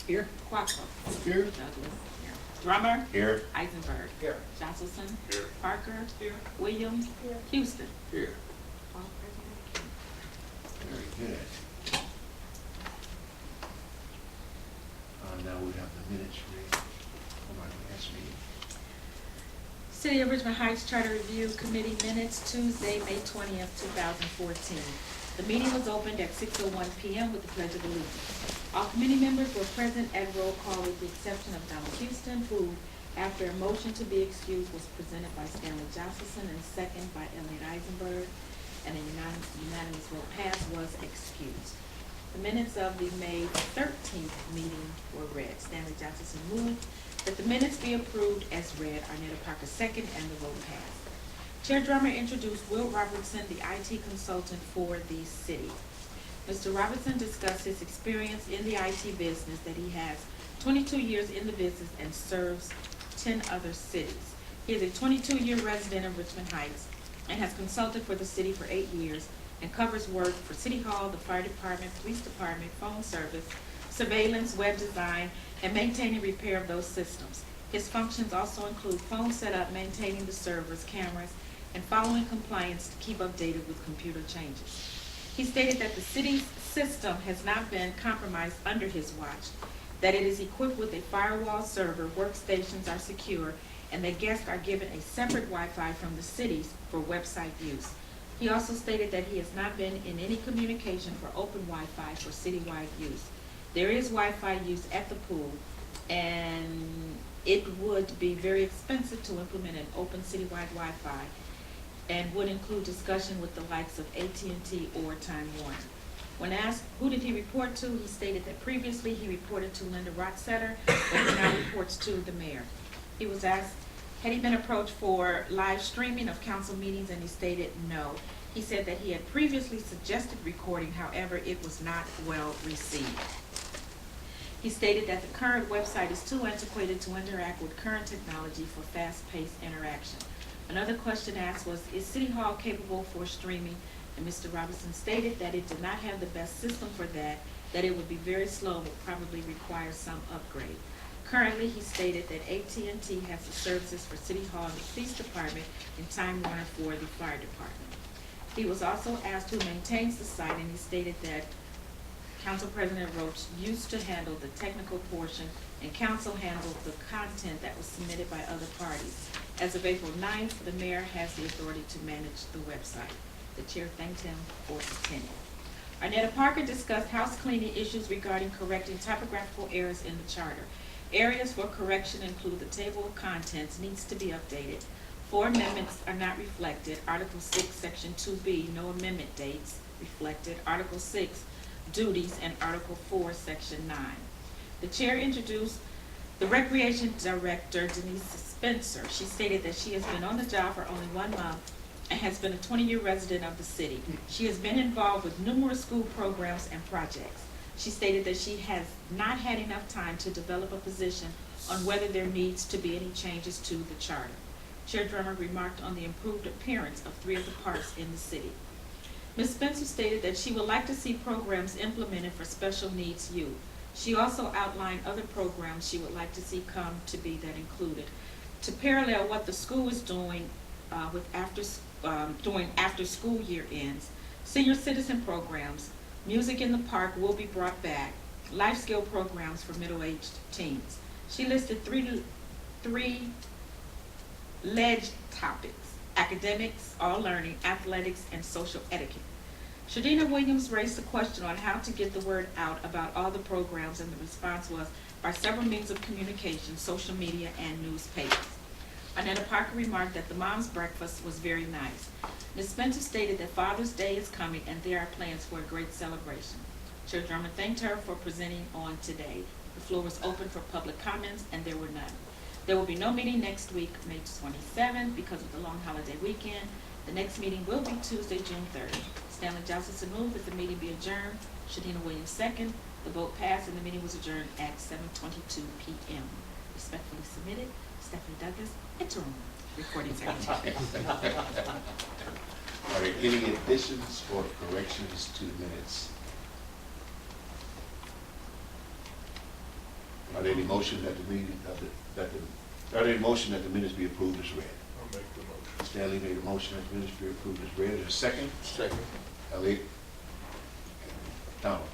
Here. Quaco. Here. Douglas. Here. Drummer. Here. Eisenberg. Here. Jocelyn. Here. Parker. Here. Williams. Here. Houston. Here. All present. Very good. Now we have the minutes read from our last meeting. City of Richmond Heights Charter Review Committee minutes, Tuesday, May 20th, 2014. The meeting was opened at 6:01 p.m. with the Pledge of Allegiance. All committee members were present at roll call with the exception of Donald Houston, who, after a motion to be excused, was presented by Stanley Jocelyn and second by Elliot Eisenberg, and a unanimous vote passed, was excused. The minutes of the May 13th meeting were read. Stanley Johnson moved that the minutes be approved as read. Arnetta Parker second, and the vote passed. Chair Drummer introduced Will Robertson, the IT consultant for the city. Mr. Robertson discussed his experience in the IT business, that he has 22 years in the business and serves 10 other cities. He is a 22-year resident of Richmond Heights and has consulted for the city for 8 years and covers work for City Hall, the Fire Department, Police Department, phone service, surveillance, web design, and maintaining repair of those systems. His functions also include phone setup, maintaining the servers, cameras, and following compliance to keep updated with computer changes. He stated that the city's system has not been compromised under his watch, that it is equipped with a firewall server, workstations are secure, and that guests are given a separate Wi-Fi from the city's for website use. He also stated that he has not been in any communication for open Wi-Fi for citywide use. There is Wi-Fi use at the pool, and it would be very expensive to implement an open citywide Wi-Fi, and would include discussion with the likes of AT&T or Time Warner. When asked who did he report to, he stated that previously he reported to Linda Rocksetter, but he now reports to the mayor. He was asked, had he been approached for live streaming of council meetings, and he stated no. He said that he had previously suggested recording, however, it was not well received. He stated that the current website is too antiquated to interact with current technology for fast-paced interaction. Another question asked was, is City Hall capable for streaming? And Mr. Robinson stated that it did not have the best system for that it would be very slow, would probably require some upgrade. Currently, he stated that AT&T has the services for City Hall and the Police Department, and Time Warner for the Fire Department. He was also asked who maintains the site, and he stated that Council President Roach used to handle the technical portion, and Council handled the content that was submitted by other parties. As of April 9th, the mayor has the authority to manage the website. The chair thanked him for attending. Arnetta Parker discussed house cleaning issues regarding correcting typographical errors in the charter. Areas for correction include the table of contents needs to be updated. 4 amendments are not reflected. Article 6, Section 2B, no amendment dates reflected. Article 6, duties, and Article 4, Section 9. The chair introduced the Recreation Director, Denise Spencer. She stated that she has been on the job for only 1 month and has been a 20-year resident of the city. She has been involved with numerous school programs and projects. She stated that she has not had enough time to develop a position on whether there needs to be any changes to the charter. Chair Drummer remarked on the improved appearance of 3 of the parks in the city. Ms. Spencer stated that she would like to see programs implemented for special needs youth. She also outlined other programs she would like to see come to be that included to parallel what the school is doing doing after school year ends. Senior citizen programs, music in the park will be brought back, life skill programs for middle-aged teens. She listed three ledge topics: academics, all learning, athletics, and social etiquette. Shadina Williams raised the question on how to get the word out about all the programs, and the response was by several means of communication, social media, and newspapers. Arnetta Parker remarked that the mom's breakfast was very nice. Ms. Spencer stated that Father's Day is coming and there are plans for a great celebration. Chair Drummond thanked her for presenting on today. The floor was open for public comments and there were none. There will be no meeting next week, May 27th, because of the long holiday weekend. The next meeting will be Tuesday, June 3rd. Stanley Johnson moved that the meeting be adjourned. Shadina Williams second. The vote passed and the meeting was adjourned at 7:22 p.m. Respectfully submitted, Stephanie Douglas, interim recording secretary. Are there any additions or corrections to the minutes? Are there any motion that the meeting, are there any motion that the minutes be approved as read? I'll make the motion. Stanley made a motion that the minutes be approved as read. Is there a second? Second. Elliot? Donald?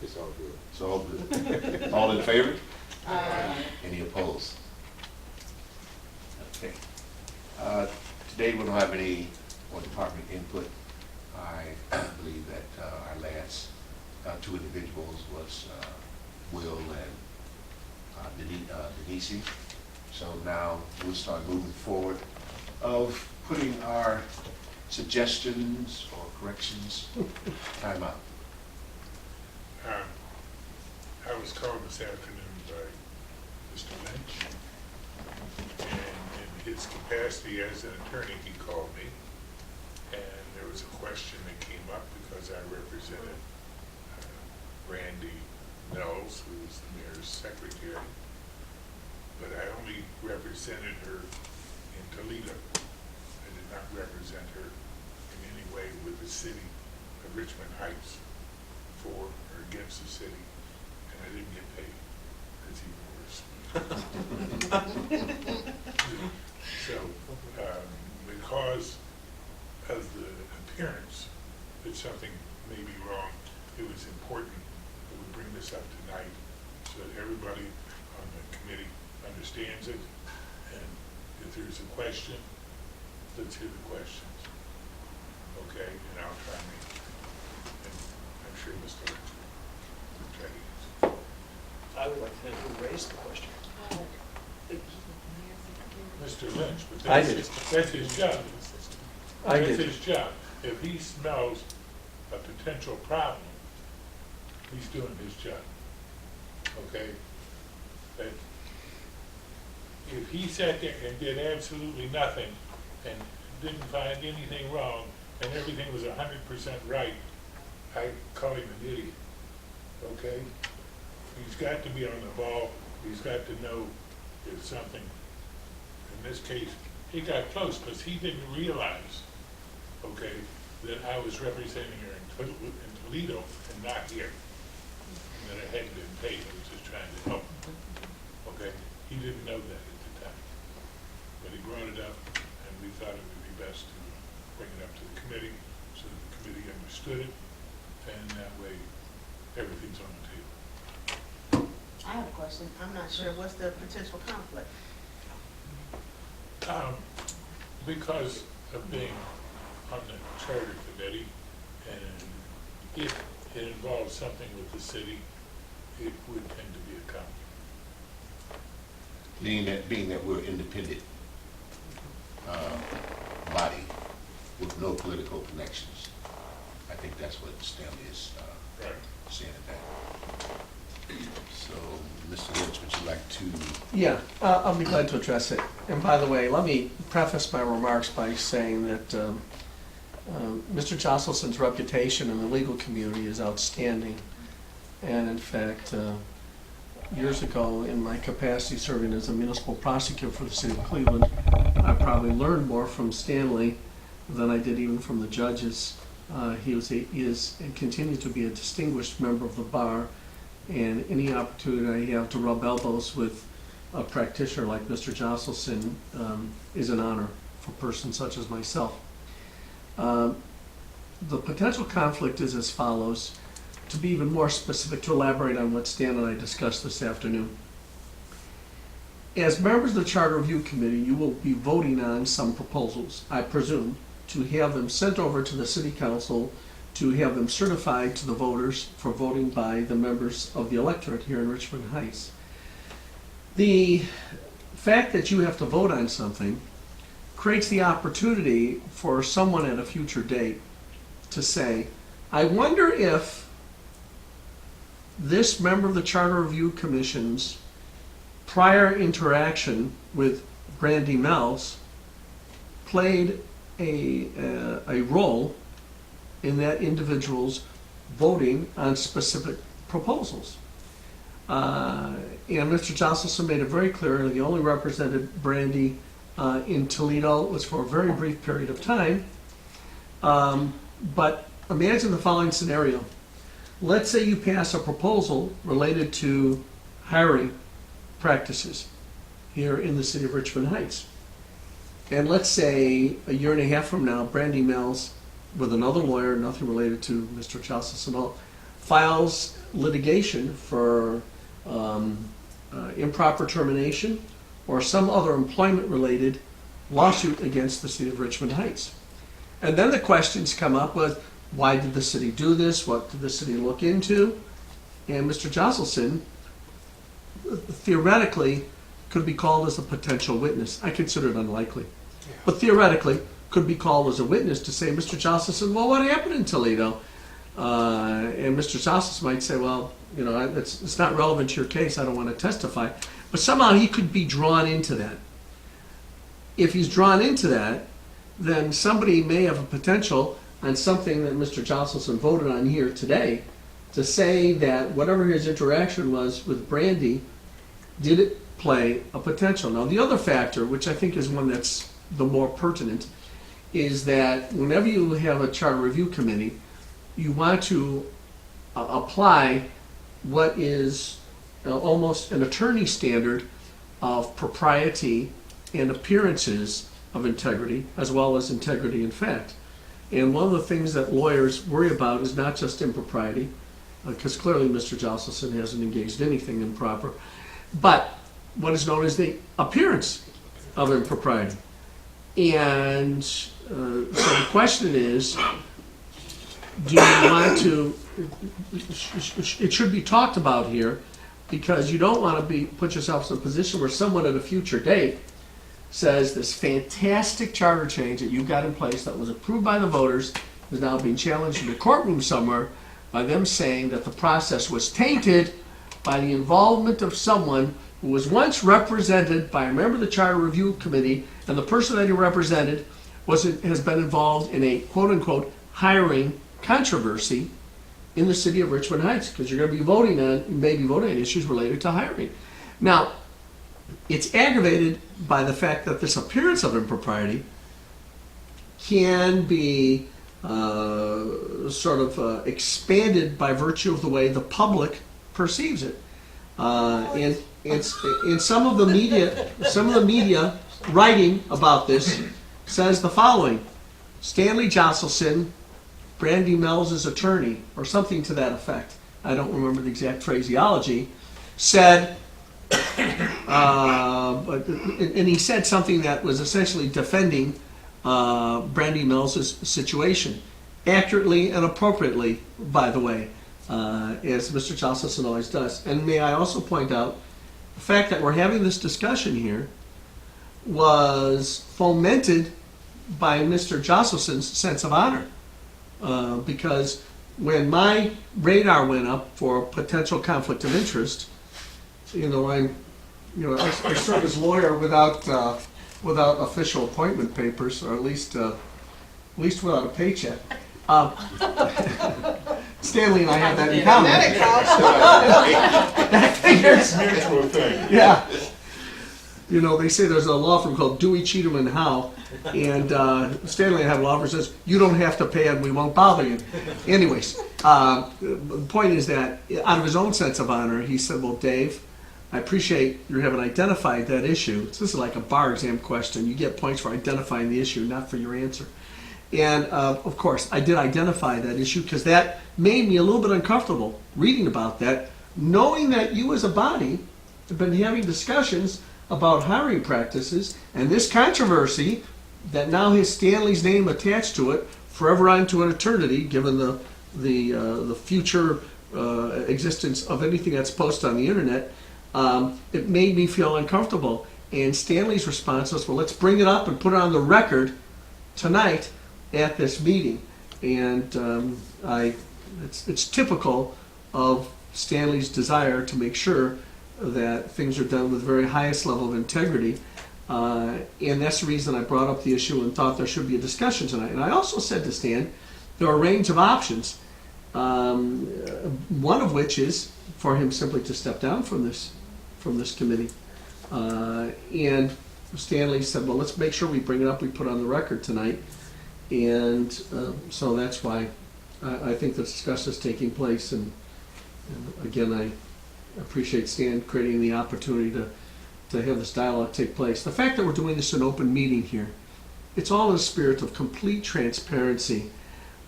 It's all good. It's all good. All in favor? Aye. Any opposed? Okay. Today we don't have any more department input. I believe that our last two individuals was Will and Denise. So now we'll start moving forward of putting our suggestions or corrections. Time out. I was called this afternoon by Mr. Lynch, and in his capacity as an attorney, he called me, and there was a question that came up because I represented Randy Knowles, who is the mayor's secretary, but I only represented her in Toledo. I did not represent her in any way with the city of Richmond Heights for or against the city, and I didn't get paid. That's even worse. So, because of the appearance that something may be wrong, it was important that we bring this up tonight so that everybody on the committee understands it, and if there's a question, let's hear the questions. Okay, and I'll try and I'm sure Mr. Lynch will try to answer. I would like to know who raised the question. Mr. Lynch, but I that's did. his job. I That's did. his job. If he smells a potential problem, he's doing his job. Okay? But if he sat there and did absolutely nothing and didn't find anything wrong and everything was 100% right, I call him an idiot. Okay? He's got to be on the ball. He's got to know if something, in this case, he got close because he didn't realize, okay, that I was representing her in Toledo and not here. And that I hadn't been paid. I was just trying to help him. Okay? He didn't know that at the time. But he brought it up, and we thought it would be best to bring it up to the committee so that the committee understood it, and that way everything's on the table. I have a question. I'm not sure. What's the potential conflict? Because of being on the charter committee, and if it involves something with the city, it would tend to be a conflict. Being that we're independent body with no political connections, I think that's what Stanley is Right. saying at that. So, Mr. Lynch, would you like to? Yeah, I'll be glad to address it. And by the way, let me preface my remarks by saying that Mr. Jostelson's reputation in the legal community is outstanding. And in fact, years ago, in my capacity serving as a municipal prosecutor for the city of Cleveland, I probably learned more from Stanley than I did even from the judges. He is and continues to be a distinguished member of the bar, and any opportunity I have to rub elbows with a practitioner like Mr. Jostelson is an honor for a person such as myself. The potential conflict is as follows. To be even more specific, to elaborate on what Stan and I discussed this afternoon. As members of the Charter Review Committee, you will be voting on some proposals, I presume, to have them sent over to the City Council, to have them certified to the voters for voting by the members of the electorate here in Richmond Heights. The fact that you have to vote on something creates the opportunity for someone at a future date to say, I wonder if this member of the Charter Review Commission's prior interaction with Brandy Mells played a role in that individual's voting on specific proposals. And Mr. Jostelson made it very clear that he only represented Brandy in Toledo. It was for a very brief period of time. But imagine the following scenario. Let's say you pass a proposal related to hiring practices here in the city of Richmond Heights. And let's say a year and a half from now, Brandy Mills, with another lawyer, nothing related to Mr. Chasselson, files litigation for improper termination or some other employment-related lawsuit against the city of Richmond Heights. And then the questions come up with, why did the city do this? What did the city look into? And Mr. Josselson theoretically could be called as a potential witness. I consider it unlikely. But theoretically could be called as a witness to say, Mr. Josselson, well, what happened in Toledo? And Mr. Josselson might say, well, you know, it's not relevant to your case, I don't want to testify. But somehow he could be drawn into that. If he's drawn into that, then somebody may have a potential on something that Mr. Josselson voted on here today to say that whatever his interaction was with Brandy, did it play a potential? Now, the other factor, which I think is one that's the more pertinent, is that whenever you have a charter review committee, you want to apply what is almost an attorney standard of propriety and appearances of integrity, as well as integrity in fact. And one of the things that lawyers worry about is not just impropriety, because clearly Mr. Josselson hasn't engaged anything improper, but what is known as the appearance of impropriety. And so the question is, do you want to, it should be talked about here, because you don't want to put yourself in a position where someone at a future date says this fantastic charter change that you've got in place that was approved by the voters is now being challenged in the courtroom somewhere by them saying that the process was tainted by the involvement of someone who was once represented by a member of the Charter Review Committee, and the person that he represented has been involved in a quote-unquote hiring controversy in the city of Richmond Heights, because you're going to be voting on, you may be voting on issues related to hiring. Now, it's aggravated by the fact that this appearance of impropriety can be expanded by virtue of the way the public perceives it. And some of the media writing about this says the following: Stanley Josselson, Brandy Mills' attorney, or something to that effect, I don't remember the exact phraseology, said, and he said something that was essentially defending Brandy Mills' situation, accurately and appropriately, by the way, as Mr. Josselson always does. And may I also point out, the fact that we're having this discussion here was fomented by Mr. Josselson's sense of honor. Because when my radar went up for potential conflict of interest, I serve as lawyer without official appointment papers, or at least without a paycheck. Stanley and I have that in common. That figures. Mutual thing. Yeah. They say there's a law firm called Dewey, Cheatham and Howe, and Stanley and I have a law firm that says you don't have to pay and we won't bother you. Anyways, the point is that out of his own sense of honor, he said, well, Dave, I appreciate you having identified that issue. This is like a bar exam question. You get points for identifying the issue, not for your answer. And of course, I did identify that issue because that made me a little bit uncomfortable reading about that, knowing that you as a body have been having discussions about hiring practices, and this controversy that now has Stanley's name attached to it forever on to an eternity, given the future existence of anything that's posted on the internet, it made me feel uncomfortable. And Stanley's response was, well, let's bring it up and put it on the record tonight at this meeting. And it's typical of Stanley's desire to make sure that things are done with the very highest level of integrity. And that's the reason I brought up the issue and thought there should be a discussion tonight. And I also said to Stan, there are a range of options, one of which is for him simply to step down from this committee. And Stanley said, well, let's make sure we bring it up, we put it on the record tonight. And so that's why I think the discussion is taking place. And again, appreciate Stan creating the opportunity to have this dialogue take place. The fact that we're doing this in an open meeting here, it's all in a spirit of complete transparency.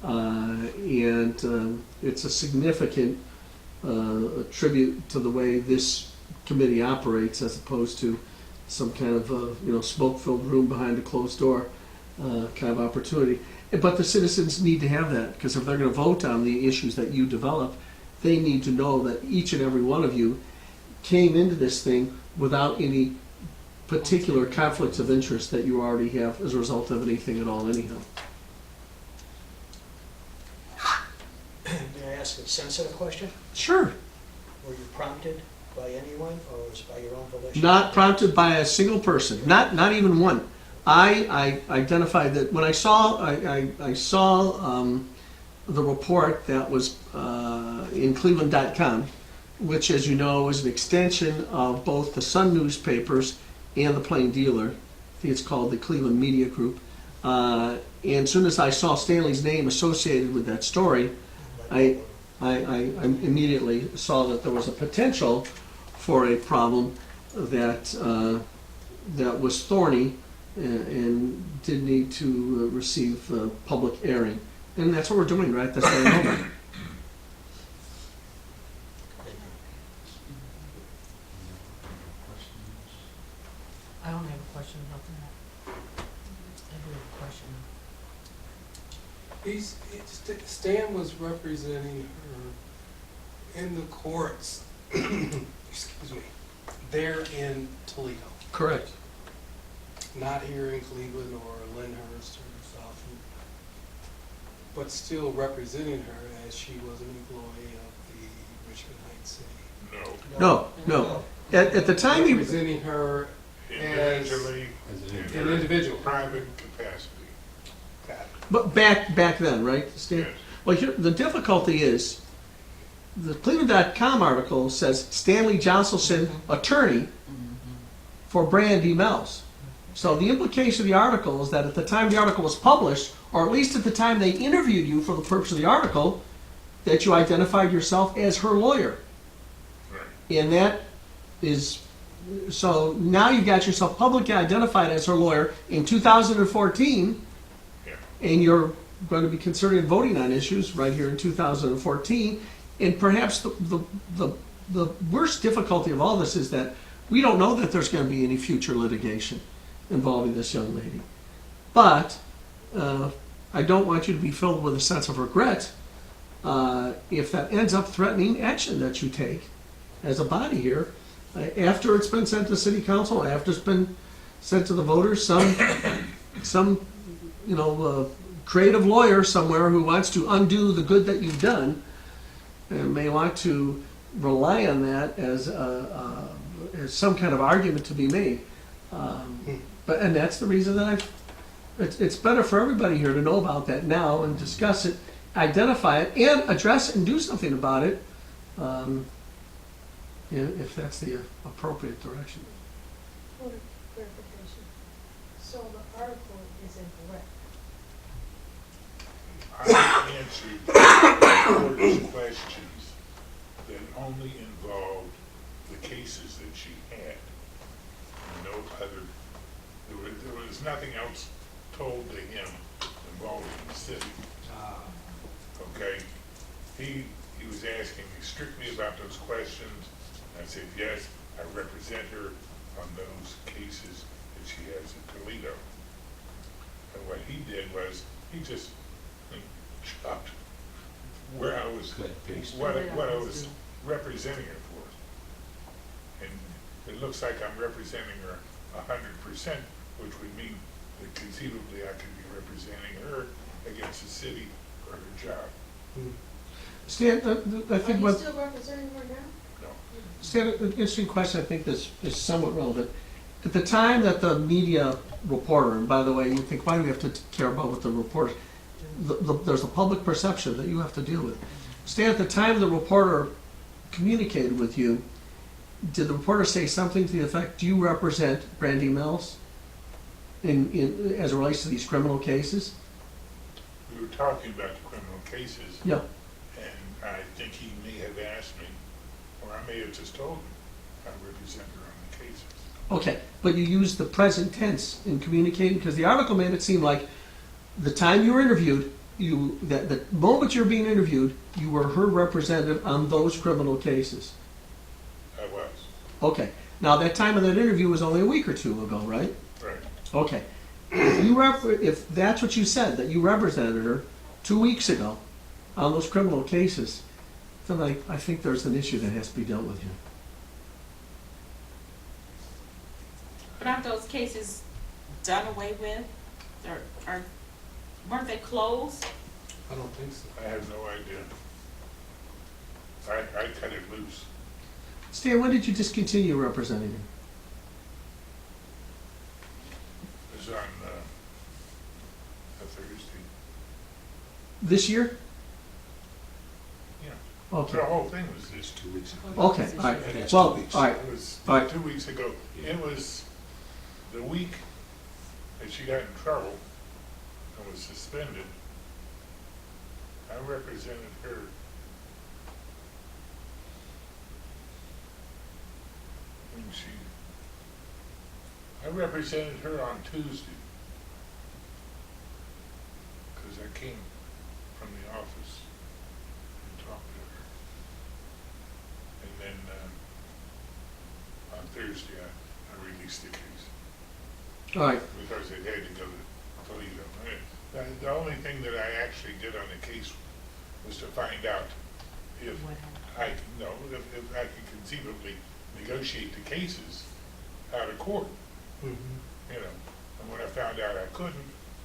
And it's a significant tribute to the way this committee operates as opposed to some kind of smoke-filled room behind a closed door kind of opportunity. But the citizens need to have that, because if they're going to vote on the issues that you develop, they need to know that each and every one of you came into this thing without any particular conflicts of interest that you already have as a result of anything at all anyhow. May I ask a sensitive question? Sure. Were you prompted by anyone, or was it by your own volition? Not prompted by a single person, not even one. I identified that when I saw the report that was in Cleveland.com, which, as you know, is an extension of both the Sun newspapers and the Plain Dealer. I think it's called the Cleveland Media Group. And as soon as I saw Stanley's name associated with that story, I immediately saw that there was a potential for a problem that was thorny and did need to receive public airing. And that's what we're doing right this very moment. I don't have a question about that. I do have a question. Stan was representing her in the courts, excuse me, there in Toledo, Correct. not here in Cleveland or Lyndhurst or Southwood, but still representing her as she was an employee of the Richmond Heights City. No. At the time he was... Representing her as Individually, an individual. private capacity. But back then, right, Stan? Yes. Well, here, the difficulty is, the Cleveland.com article says Stanley Josselson, attorney for Brandy Mells. So the implication of the article is that at the time the article was published, or at least at the time they interviewed you for the purpose of the article, that you identified yourself as her lawyer. Right. And that is, so now you've got yourself publicly identified as her lawyer in 2014, Yeah. and you're going to be considering voting on issues right here in 2014. And perhaps the worst difficulty of all this is that we don't know that there's going to be any future litigation involving this young lady. But I don't want you to be filled with a sense of regret if that ends up threatening action that you take as a body here after it's been sent to city council, after it's been sent to the voters. Some creative lawyer somewhere who wants to undo the good that you've done may want to rely on that as some kind of argument to be made. And that's the reason that it's better for everybody here to know about that now and discuss it, identify it, and address it and do something about it, if that's the appropriate direction. Point of clarification. So the article is incorrect. I answered Gordon's questions that only involved the cases that she had. No other, there was nothing else told to him involving the city. Okay? He was asking me strictly about those questions. I said, yes, I represent her on those cases that she has in Toledo. And what he did was, he just chopped where I was, what I was representing her for. And it looks like I'm representing her 100%, which would mean that conceivably I could be representing her against the city for her job. Stan, I think Are you what... still representing her now? No. Stan, an interesting question I think this is somewhat relevant. At the time that the media reporter, and by the way, you think, why do we have to care about what the reporter, there's a public perception that you have to deal with. Stan, at the time the reporter communicated with you, did the reporter say something to the effect, do you represent Brandy Mells as it relates to these criminal cases? We were talking about the criminal cases. Yeah. And I think he may have asked me, or I I may have just told him I represent her on the cases. Okay, but you use the present tense in communicating, because the article made it seem like the time you were interviewed, that the moment you're being interviewed, you were her representative on those criminal cases. I was, Okay, now that time of that interview was only a week or two ago, right? right. Okay. If that's what you said, that you represented her 2 weeks ago on those criminal cases, then I think there's an issue that has to be dealt with here. But aren't those cases done away with? Weren't they closed? I don't think so. I have no idea. I cut it loose. Stan, when did you discontinue representing her? It was on a Thursday. This year? Yeah. Okay. The whole thing was this 2 weeks ago. Okay, all right. That's Well, 2 weeks. all right. It was All right. 2 weeks ago. It was the week that she got in trouble and was suspended. I represented her. I represented her on Tuesday. Because I came from the office and talked to her. And then on Thursday, I released the case. All right. Because it had to go to Toledo. The only thing that I actually did on the case was to find out if I could conceivably negotiate the cases out of court, you know. And when I found out I couldn't,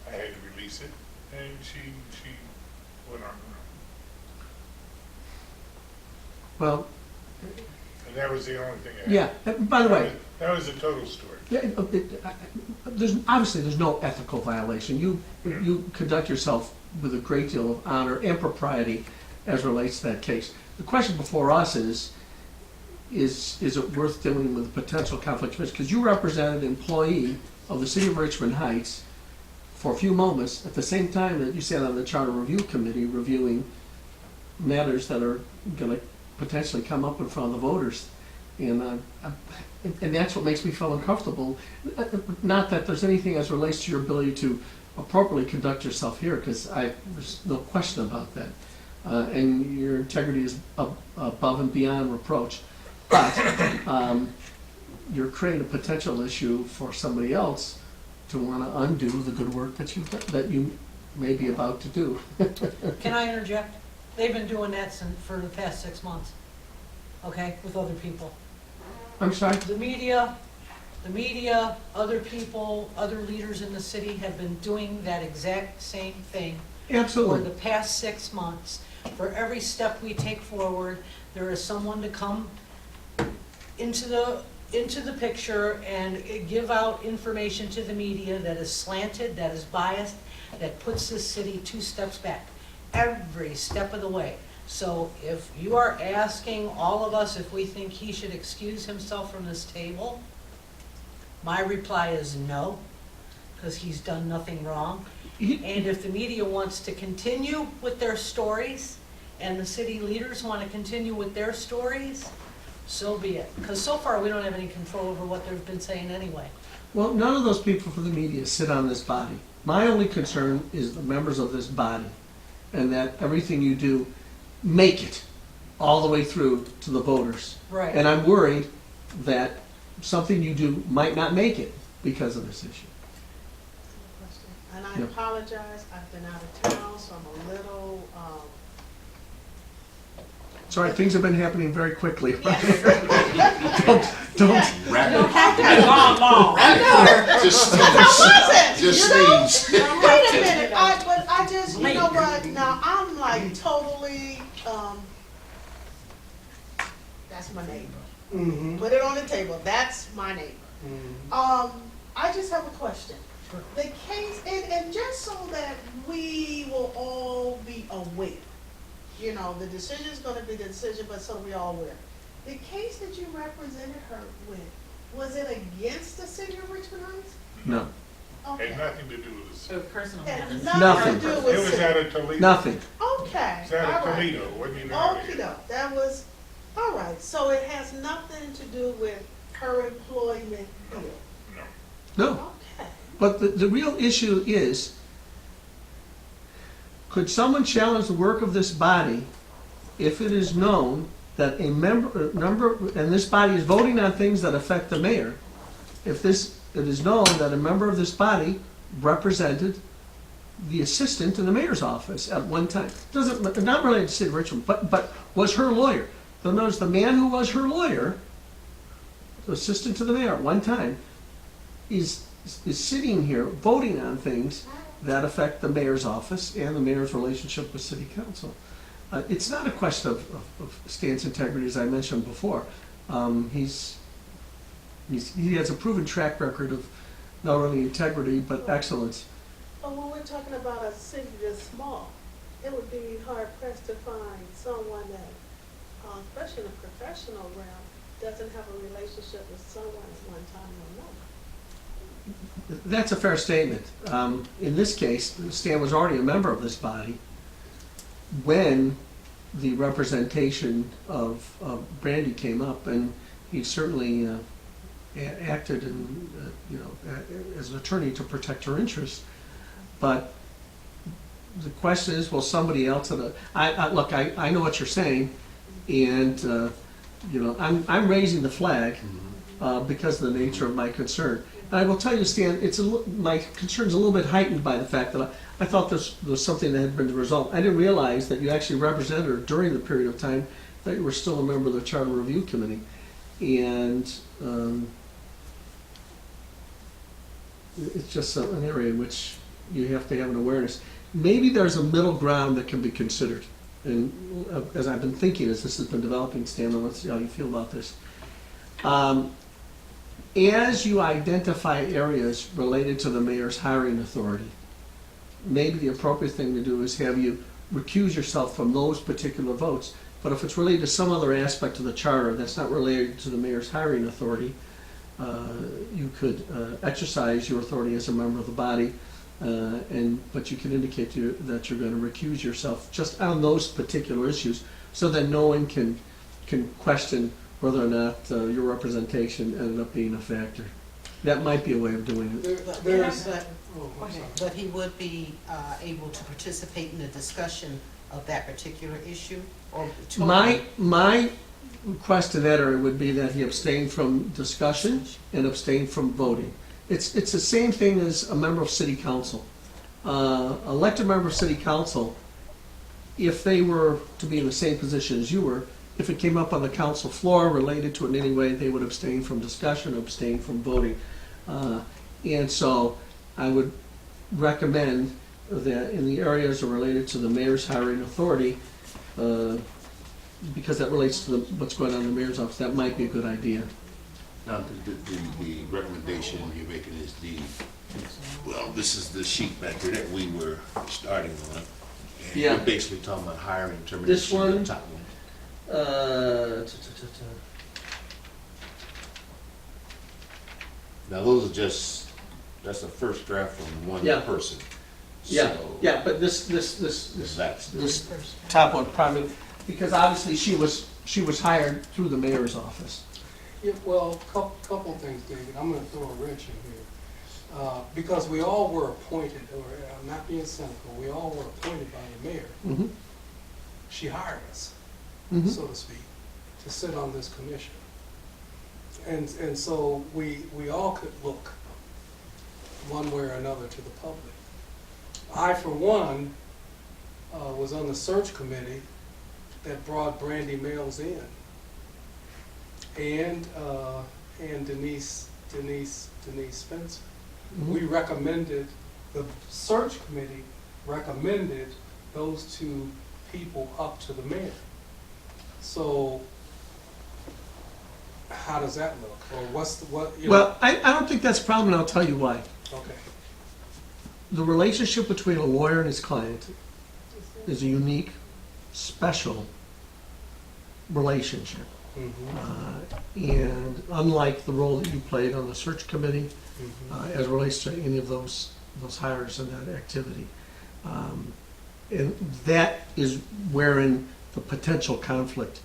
I had to release it, and she went on her own. Well, And that was the only thing I had. yeah, by the way, That was the total story. yeah, there's no ethical violation. You conduct yourself with a great deal of honor and propriety as relates to that case. The question before us is it worth dealing with a potential conflict of interest? Because you represented an employee of the city of Richmond Heights for a few moments at the same time that you sat on the Charter Review Committee reviewing matters that are going to potentially come up in front of the voters. And that's what makes me feel uncomfortable. Not that there's anything as relates to your ability to appropriately conduct yourself here, because there's no question about that. And your integrity is above and beyond reproach. But you're creating a potential issue for somebody else to want to undo the good work that you may be about to do. Can I interject? They've been doing that for the past 6 months, okay, with other people. I'm sorry? The media, other people, other leaders in the city have been doing that exact same thing for Absolutely. the past 6 months. For every step we take forward, there is someone to come into the picture and give out information to the media that is slanted, that is biased, that puts this city 2 steps back, every step of the way. So if you are asking all of us if we think he should excuse himself from this table, my reply is no, because he's done nothing wrong. And if the media wants to continue with their stories, and the city leaders want to continue with their stories, so be it. Because so far, we don't have any control over what they've been saying anyway. Well, none of those people from the media sit on this body. My only concern is the members of this body, and that everything you do, make it all the way through to the voters. Right. And I'm worried that something you do might not make it because of this issue. And I Yeah. apologize, I've been out of town, so I'm a little, Sorry, things have been happening very quickly. Don't. Wrap You don't it. have to be gone long. Just I sneeze. Just you know? sneeze. Wait a minute, I just, you know what, now, I'm like totally, that's my neighbor. Mm-hmm. Put it on the table, that's my neighbor. I just have a question. The case, and just so that we will all be aware, you know, the decision's gonna be the decision, but so we all aware. The case that you represented her with, was it against the city of Richmond Heights? No, Had Okay. nothing to do with this. So personal Had matters. Nothing. to do It with was city. out of Toledo. nothing. Okay, It's out of all right. Toledo, wasn't even out Okey here. doke, that was, All right, so it has nothing to do with her employment here? No. No. Okay. But the real issue is, could someone challenge the work of this body if it is known that a number, and this body is voting on things that affect the mayor, if it is known that a member of this body represented the assistant in the mayor's office at one time? Not related to City of Richmond, but was her lawyer. So notice the man who was her lawyer, the assistant to the mayor at one time, is sitting here voting on things that affect the mayor's office and the mayor's relationship with city council. It's not a question of stance integrity, as I mentioned before. He has a proven track record of not only integrity, but excellence. But when we're talking about a city this small, it would be hard pressed to find someone that, especially in a professional realm, doesn't have a relationship with someone at one time or another. That's a fair statement. In this case, Stan was already a member of this body when the representation of Brandy came up, and he certainly acted as an attorney to protect her interests. But the question is, will somebody else look, I know what you're saying, and I'm raising the flag because of the nature of my concern. And I will tell you, Stan, my concern's a little bit heightened by the fact that I thought this was something that had been the result. I didn't realize that you actually represented her during the period of time that you were still a member of the Charter Review Committee. And it's just an area in which you have to have an awareness. Maybe there's a middle ground that can be considered. And as I've been thinking, as this has been developing, Stan, let's see how you feel about this. As you identify areas related to the mayor's hiring authority, maybe the appropriate thing to do is have you recuse yourself from those particular votes. But if it's related to some other aspect of the charter that's not related to the mayor's hiring authority, you could exercise your authority as a member of the body, but you can indicate that you're going to recuse yourself just on those particular issues, so that no one can question whether or not your representation ended up being a factor. That might be a way of doing it. But he would be able to participate in the discussion of that particular issue? Or My request to that area would be that he abstain from discussion and abstain from voting. It's the same thing as a member of city council. Elected member of city council, if they were to be in the same position as you were, if it came up on the council floor related to it in any way, they would abstain from discussion, abstain from voting. And so I would recommend that in the areas related to the mayor's hiring authority, because that relates to what's going on in the mayor's office, that might be a good idea. Now, the recommendation you're making is this is the sheet back there that we were starting on. And Yeah. We're basically talking about hiring, termination. This one? The top one. Now, those are that's the first draft from one Yeah. person. Yeah, So, yeah, but this That's top one probably, because obviously she was hired through the mayor's office. Yeah, well, couple things, David. I'm gonna throw a wrench in here. Because we all were appointed, or I'm not being cynical, we all were appointed by the mayor. Mm-hmm. She hired us, Mm-hmm. so to speak, to sit on this commission. And so we all could look one way or another to the public. I, for one, was on the search committee that brought Brandy Mills in. And Denise Spencer. Mm-hmm. We recommended, the search committee recommended those two people up to the mayor. So how does that look? Or Well, I don't think that's a problem, and I'll tell you why. Okay. The relationship between a lawyer and his client is a unique, special relationship. Mm-hmm. And unlike the role that you played on the search committee, Mm-hmm. as it relates to any of those hires and that activity. And that is wherein the potential conflict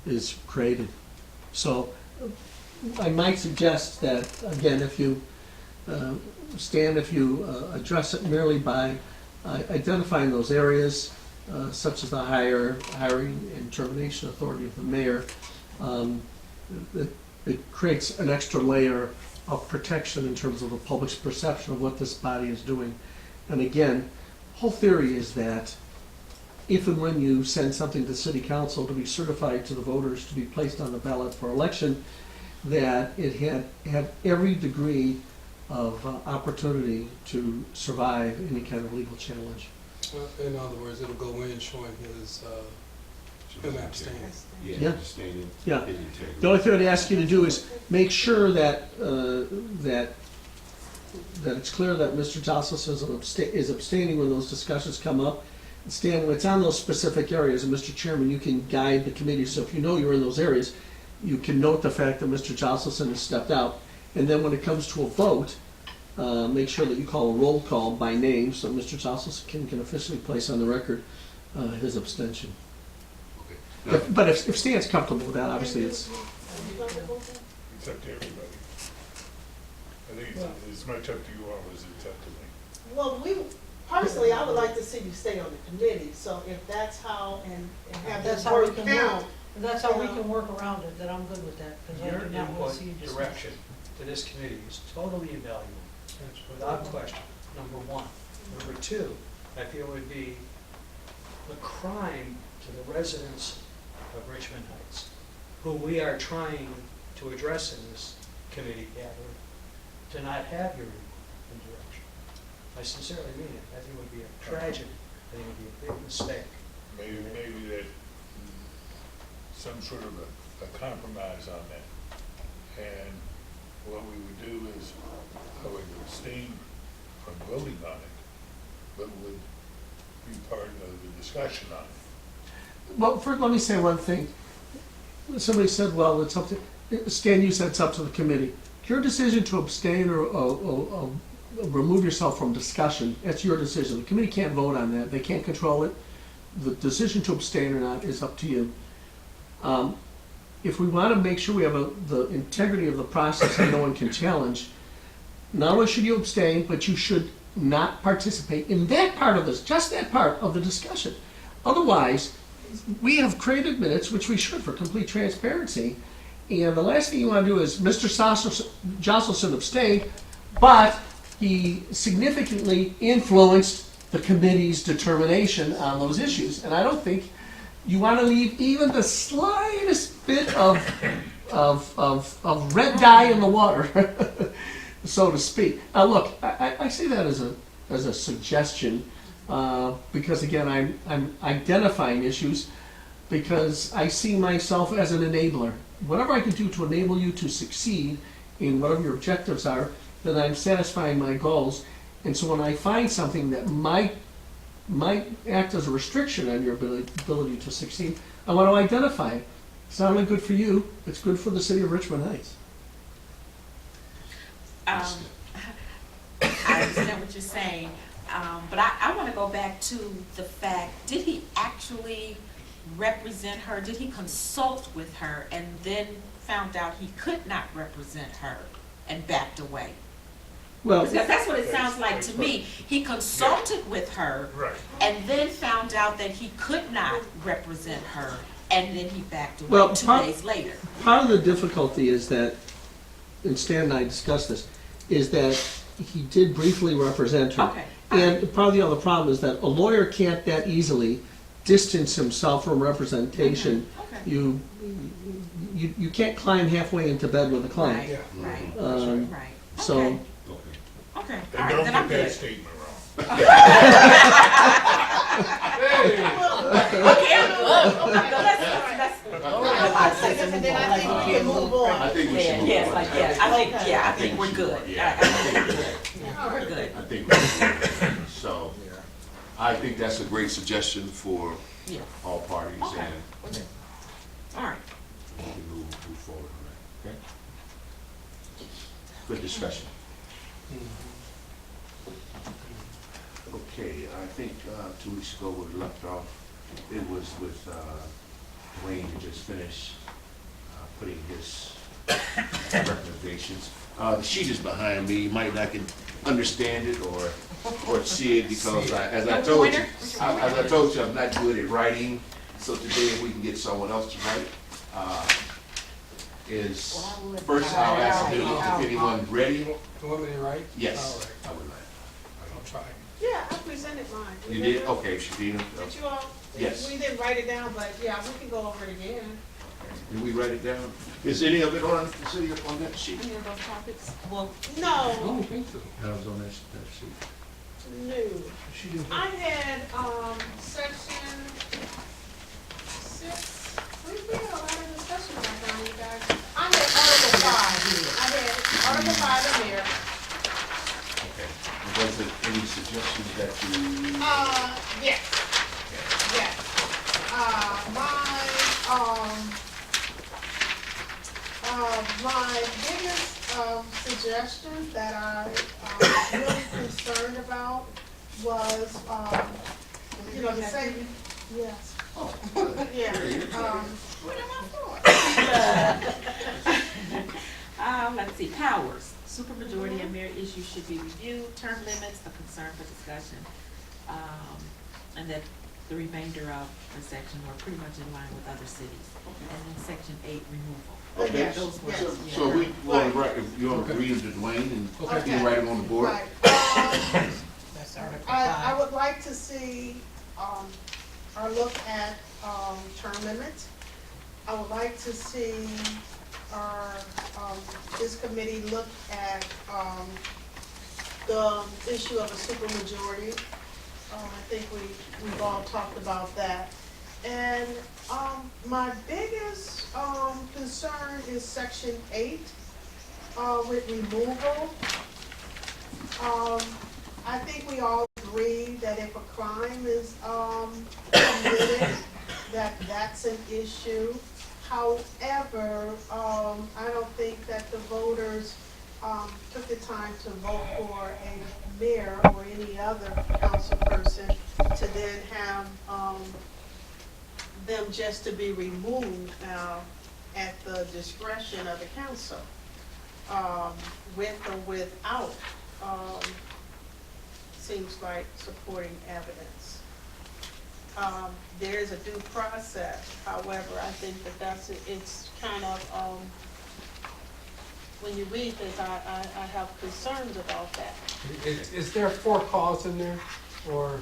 is created. So I might suggest that, again, if you, Stan, if you address it merely by identifying those areas, such as the hiring and termination authority of the mayor, it creates an extra layer of protection in terms of the public's perception of what this body is doing. And again, whole theory is that if and when you send something to city council to be certified to the voters to be placed on the ballot for election, that it had every degree of opportunity to survive any kind of legal challenge. In other words, it'll go in showing his, him abstaining. Yeah. Abstaining. Yeah. his integrity. The only thing I'd ask you to do is make sure that it's clear that Mr. Josselson is abstaining when those discussions come up. And Stan, when it's on those specific areas, and Mr. Chairman, you can guide the committee, so if you know you're in those areas, you can note the fact that Mr. Josselson has stepped out. And then when it comes to a vote, make sure that you call a roll call by name, so Mr. Josselson can officially place on the record his abstention. Okay. Now, But if Stan's comfortable with that, obviously it's, It's up to everybody. I think it's as much up to you all as it's up to me. Well, personally, I would like to see you stay on the committee, so if that's how, and have That's this how we work can out. work, that's how we can work around it, then I'm good with that, because I Your do not want to see you input, dismiss. direction to this committee is totally invaluable, without question, number one. Number two, I feel would be a crime to the residents of Richmond Heights, who we are trying to address in this committee gathering, to not have your input and direction. I sincerely mean it. I think it would be a tragedy. I think it would be a big mistake. Maybe that some sort of a compromise on that. And what we would do is, I would abstain from voting on it, but would be part of the discussion on it. well, first, let me say one thing. Somebody said, well, it's up to, Stan, you said it's up to the committee. Your decision to abstain or remove yourself from discussion, that's your decision. The committee can't vote on that. They can't control it. The decision to abstain or not is up to you. If we want to make sure we have the integrity of the process and no one can challenge, not only should you abstain, but you should not participate in that part of this, just that part of the discussion. Otherwise, we have created minutes, which we should for complete transparency, and the last thing you want to do is Mr. Josselson abstained, but he significantly influenced the committee's determination on those issues. And I don't think you want to leave even the slightest bit of red dye in the water, so to speak. Now, look, I say that as a suggestion because, again, I'm identifying issues because I see myself as an enabler. Whatever I can do to enable you to succeed in whatever your objectives are, then I'm satisfying my goals. And so when I find something that might act as a restriction on your ability to succeed, I want to identify it. It's not only good for you, it's good for the city of Richmond Heights. I understand what you're saying, but I want to go back to the fact, did he actually represent her? Did he consult with her and then found out he could not represent her and backed away? Well, Because that's what it sounds like to me. He consulted with her Right. and then found out that he could not represent her, and then he backed away Well, 2 part- days later. part of the difficulty is that, and Stan and I discussed this, is that he did briefly represent her. Okay. And part of the other problem is that a lawyer can't that easily distance himself from representation. Okay. You can't climb halfway into bed with a client. Yeah. Right, Um, right. So, Okay. Okay. Okay, all And right, don't then get I'm that good. statement wrong. Okay, I'm good. And then I think we can move on. I think we should move Yes, on. like, yes, I think we're good. Yeah. I think we're good. We're good. I think we're good. So, I think that's a great suggestion for Yeah, all parties, Okay. and all right. we can move forward on that, okay? Good discussion. Okay, I think 2 weeks ago we left off, it was with Dwayne to just finish putting his recommendations. The sheet is behind me, you might not can understand it or see it because as I told you, I'm not good at writing. So today, if we can get someone else to write, first I'll ask if anyone ready. You want me to write? Yes, All right, I would like. I'll try. Yeah, I presented mine. You did? Okay, Shadina. Did you all? Yes. We didn't write it down, but yeah, we can go over it again. Did we write it down? Is any of it on the city up on that sheet? Any of those topics? Well, I No, don't think so. I was on that sheet. no. She didn't. I had, section 6, we had a lot of discussion right now, you guys. I had Article 5. I had Article 5 in there. Okay. Was there any suggestions that you? Yes, yes. My biggest, suggestion that I, really concerned about was, the same, yes, Oh, good. yeah, What am I for? Let's see, powers. Supermajority and mayor issues should be reviewed, term limits, a concern for discussion. And that the remainder of the section were pretty much in line with other cities. And then section 8, removal. Okay. Yes, Those were, yes. yeah. So we want to write, if you want to read them to Dwayne and you Okay. can write them on the board? right. that's Article I 5. would like to see, or look at, term limits. I would like to see our, this committee look at, the issue of a supermajority. I think we've all talked about that. And, my biggest, concern is section 8, with removal. I think we all agree that if a crime is, committed, that's an issue. However, I don't think that the voters, took the time to vote for a mayor or any other council person to then have, them just to be removed, at the discretion of the council, with or without, seems like supporting evidence. There is a due process, however, I think it's kind of, when you read this, I have concerns about that. Is there 4 cause in there, or?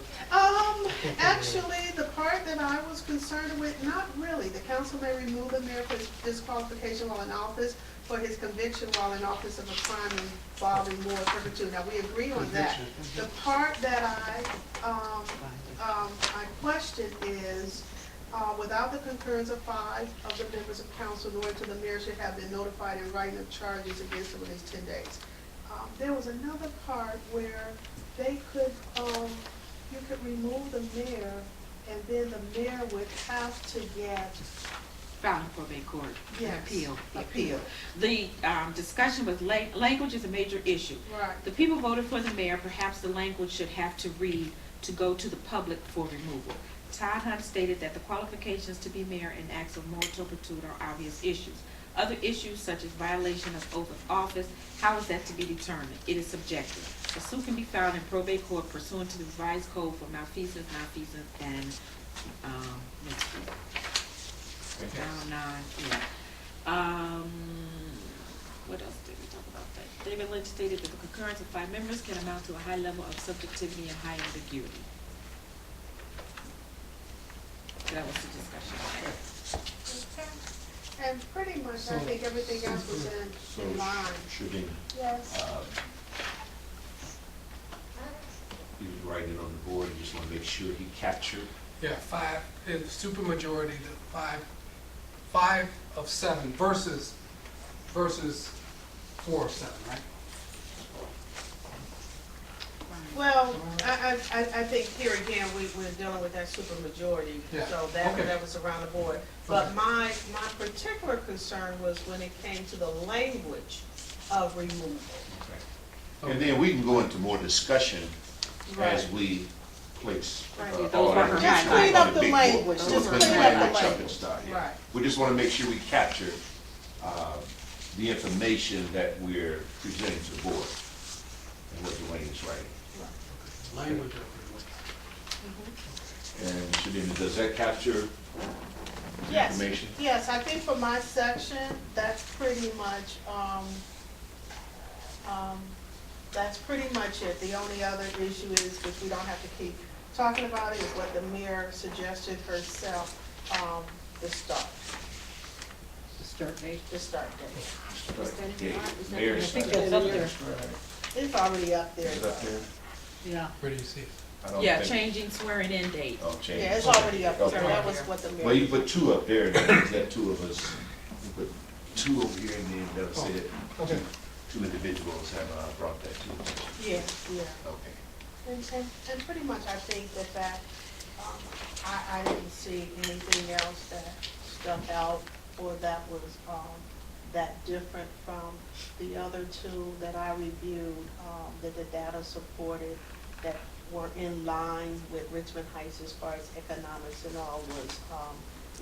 Actually, the part that I was concerned with, not really. The council may remove the mayor for his disqualification while in office, for his conviction while in office of a crime involving moral turpitude. Now, we agree on that. The part that I question is, without the concurrence of 5 of the members of council, nor to the mayor should have been notified in writing of charges against him within 10 days. There was another part where they could, you could remove the mayor, and then the mayor would have to get, Filed in probate court, an Yes. appeal. appeal. The discussion with language is a major issue. Right. The people voted for the mayor, perhaps the language should have to read to go to the public for removal. Todd Hunt stated that the qualifications to be mayor and acts of moral turpitude are obvious issues. Other issues such as violation of oath of office, how is that to be determined? It is subjective. A suit can be filed in probate court pursuant to the revised code for malfeasance, and misdemeanor. What else did we talk about that? David Lynch stated that the concurrence of 5 members can amount to a high level of subjectivity and high ambiguity. That was the discussion. And pretty much, I think everything else was in line. Shouldn't, Yes. he was writing on the board, and just want to make sure he captured. Yeah, 5, if supermajority, the 5 of 7 versus 4 of 7, right? Well, I think here again, we're dealing with that supermajority, Yeah. so that Okay. was around the board. But Okay. my particular concern was when it came to the language of removal. And then we can go into more discussion as Right. we place. Right. all Those that were her information Just clean on up the the big language, board. just We'll clean the up the language up language. and start, yeah. Right. We just wanna make sure we capture, the information that we're presenting to the board and what Dwayne is writing. Language And Shadina, does that capture the Yes. information? Yes, I think for my section, that's pretty much it. The only other issue is, which we don't have to keep talking about, it is what the mayor suggested herself, the start date. Yeah, Mayor, I think is that's up there. It's already up there. it up there? Yeah. Where do you see it? I don't Yeah, think- changing swearing in date. Oh, change. Yeah, it's already up there. Okay. That was what the mayor. Well, you put two up there, and then you got two of us. You put two over here, and then that'll say that Okay. two individuals have brought that to attention. Yeah, yeah. Okay. And pretty much I think that, I didn't see anything else that stuck out or that was, that different from the other two that I reviewed, that the data supported, that were in line with Richmond Heights as far as economics and all was,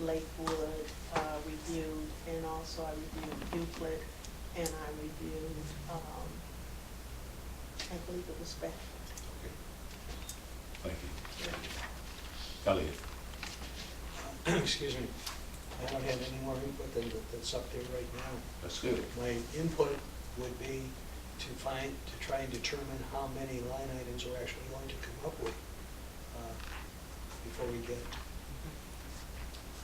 Lakewood, reviewed, and also I reviewed Euclid, and I reviewed, I believe it was Spec. Thank you. Elliot? Excuse me, I don't have any more input than that's up there right now. That's good. My input would be to try and determine how many line items we're actually going to come up with before we get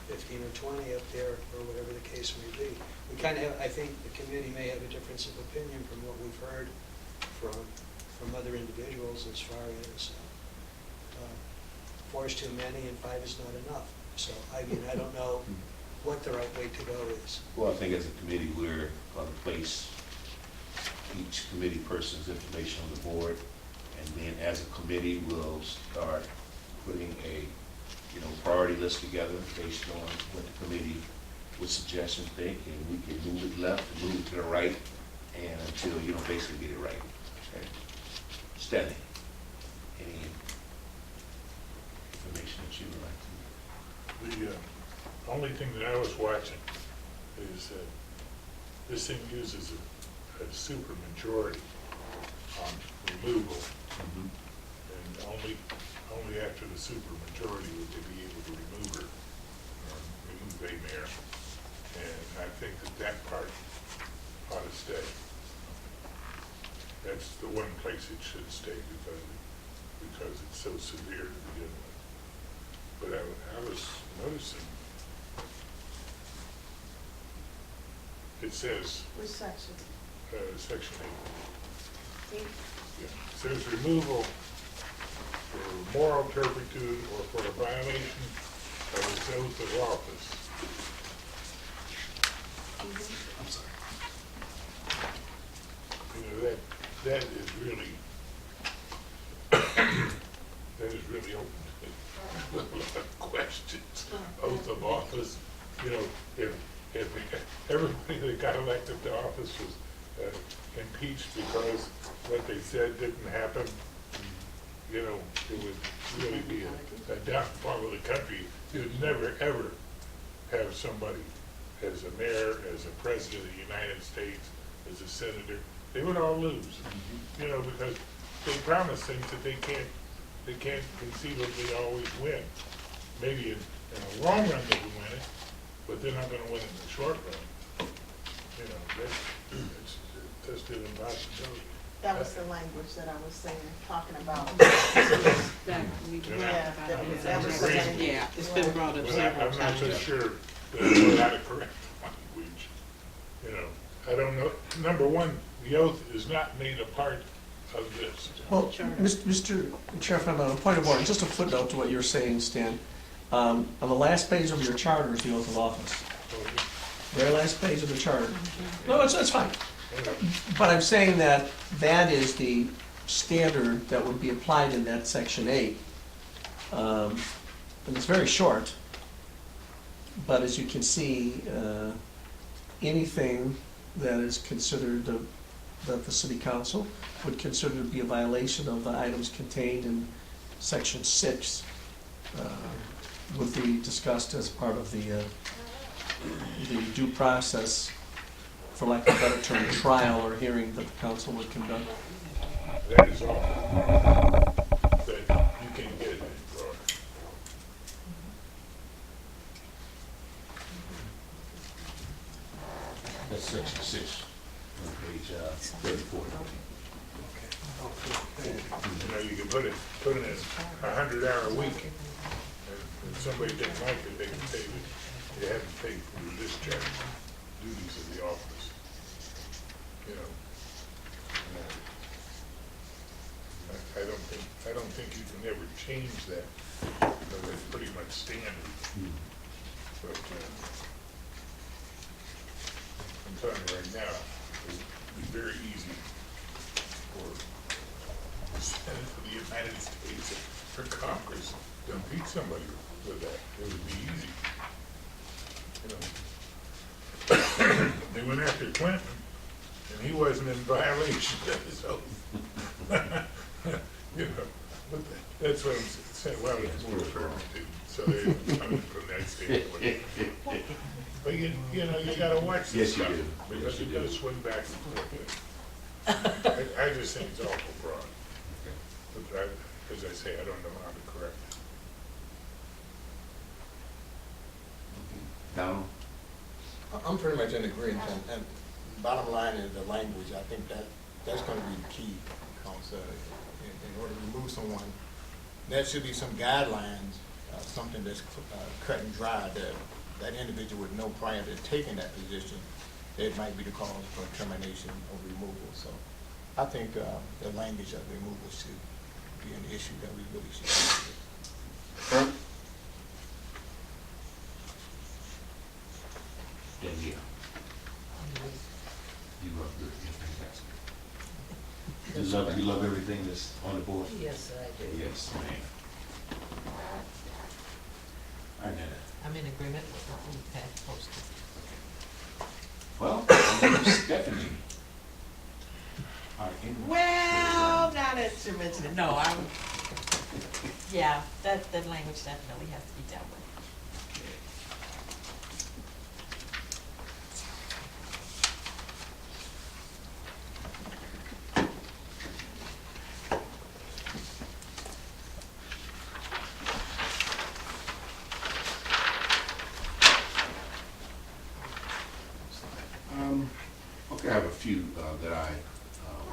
15 or 20 up there, or whatever the case may be. We kind of have, I think the committee may have a difference of opinion from what we've heard from other individuals as far as 4 is too many and 5 is not enough. So, I mean, I don't know what the right way to go is. Well, I think as a committee, we're going to place each committee person's information on the board, and then as a committee, we'll start putting a, priority list together based on what the committee would suggest and think, and we can move it left and move it to the right, and until, basically get it right. Okay? Stanley, any information that you would like to? The only thing that I was watching is that this thing uses a supermajority on removal, and only after the supermajority would they be able to remove her, or remove a mayor. And I think that part ought to stay. That's the one place it should stay because it's so severe to begin with. But I was noticing, it says, Which section? section 8. Yeah. It says removal for moral turpitude or for a violation of his oath of office. I'm sorry. That is really, that is really open to a lot of questions. Oath of office, if everybody that got elected to office was impeached because what they said didn't happen, it would really be a downfall of the country. You'd never, ever have somebody as a mayor, as a president of the United States, as a senator, they would all lose, because they promise things that they can't conceivably always win. Maybe in the long run they can win it, but they're not gonna win it in the short run. That's just an impossibility. That was the language that I was saying, talking about. That we talked Yeah, about that it. was- that was- Yeah, it's been brought up But several I'm not so times. sure that how to correct the language. I don't know. Number one, the oath is not made a part of this. Well, Mr. Chair, if I'm on a point of order, just a footnote to what you're saying, Stan. On the last page of your charter is the oath of office. Very last page of the charter. No, it's fine. But I'm saying that is the standard that would be applied in that section 8. And it's very short. But as you can see, anything that is considered that the city council would consider to be a violation of the items contained section 6 would be discussed as part of the due process, for lack of a better term, trial or hearing that the council would conduct. That is all. That you can get it in Florida. That's section 6 on page 34. You know, you can put in a 100-hour week, and if somebody didn't like it, they can say that they haven't paid for the discharge duties of the office. You know. I don't think you can ever change that, because it's pretty much standard. But I'm telling you right now, it would be very easy for the Senate of the United States or Congress to impeach somebody with that. It would be easy. You know. They went after Clinton, and he wasn't in violation of his oath. You know, but that's what I'm saying. Well, it's more affirmative, so they come from that standpoint. But you know, you gotta watch this Yes, stuff, you do. because Yes, you you gotta do. swing back and forth. I just think it's awful broad. But as I say, I don't know how to correct it. Donald? I'm pretty much in agreement, and bottom line is the language. I think that's gonna be the key, because in order to remove someone, there should be some guidelines, something that's cut and dry, that individual would know prior to taking that position, that it might be the cause for termination or removal. So I think the language of removal should be an issue that we really should deal with. Danielle. You love good, you love everything that's on the board? Yes, I do. Yes, ma'am. All right, Nana. I'm in agreement with what we had posted. Well, Stephanie. All right, Well, now that you mention it, no, yeah, that language definitely has to be dealt with. Okay, I have a few that I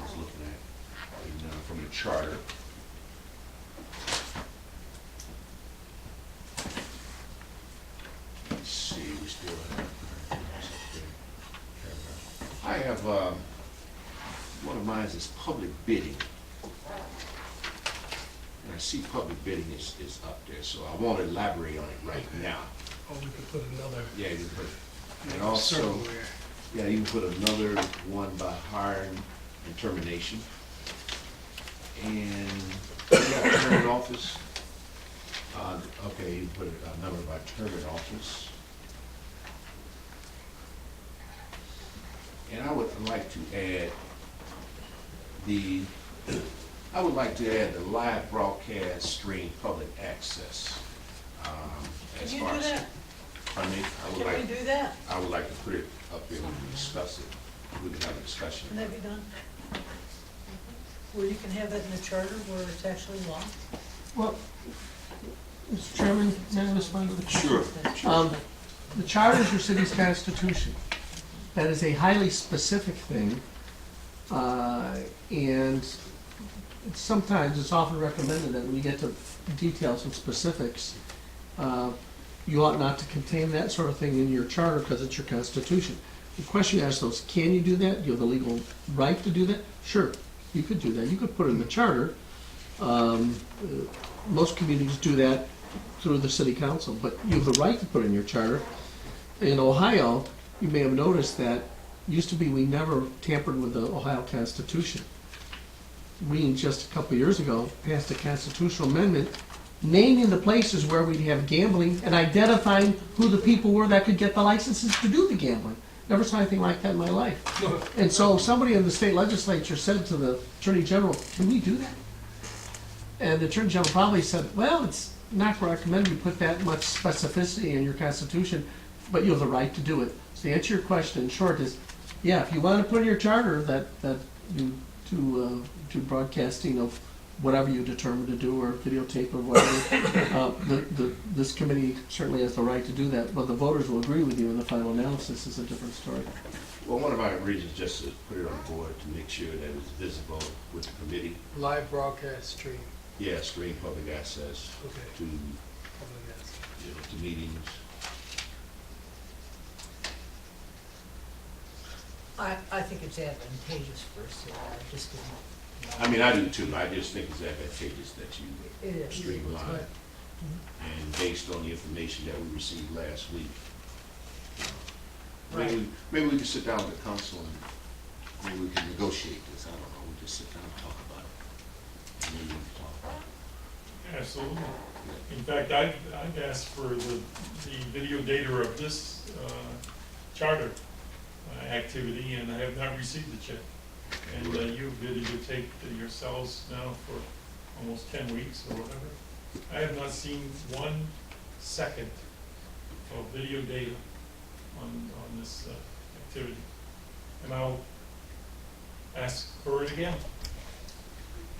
was looking at from the charter. Let's see, we still have. I have, one of mine is public bidding. And I see public bidding is up there, so I won't elaborate on it right now. Or we could put another Yeah, you can put, and also, circle there. yeah, you can put another one by hiring and termination. And, yeah, term in office. Okay, you put a number by term in office. And I would like to add the live broadcast stream public access. As Can you far do as- that? Pardon me? Can we do that? I would like to put it up there and discuss it. We can have a discussion. Can that be done? Where you can have that in the charter where it's actually law? Well, Mr. Chairman, may I respond to the question? Sure. The charter is your city's constitution. That is a highly specific thing, and sometimes it's often recommended that when you get to details and specifics, you ought not to contain that sort of thing in your charter because it's your constitution. The question you ask those, can you do that? Do you have the legal right to do that? Sure, you could do that. You could put it in the charter. Most communities do that through the city council, but you have the right to put it in your charter. In Ohio, you may have noticed that used to be we never tampered with the Ohio Constitution. We, just a couple of years ago, passed a constitutional amendment naming the places where we'd have gambling and identifying who the people were that could get the licenses to do the gambling. Never saw anything like that in my life. And so somebody in the state legislature said to the Attorney General, can we do that? And the Attorney General probably said, well, it's not recommended you put that much specificity in your Constitution, but you have the right to do it. So the answer to your question in short is, yeah, if you want to put in your charter that you to broadcasting of whatever you determine to do, or videotape or whatever, this committee certainly has the right to do that. But the voters will agree with you in the final analysis is a different story. Well, one of our reasons just to put it on the board to make sure that it's visible with the committee. Live broadcast stream. Yeah, stream public access Okay. to, Public access. to meetings. I think it's advantageous for us, I just didn't. I mean, I do too. I just think it's advantageous that It you is. streamline. Right. And based on the information that we received last week, Right. maybe we can sit down with the council and maybe we can negotiate this. I don't know. We just sit down and talk about it. And maybe we can talk about it. Absolutely. In fact, I've asked for the video data of this charter activity, and I have not received the check. And you've videotaped yourselves now for almost 10 weeks or whatever. I have not seen 1 second of video data on this activity. And I'll ask for it again.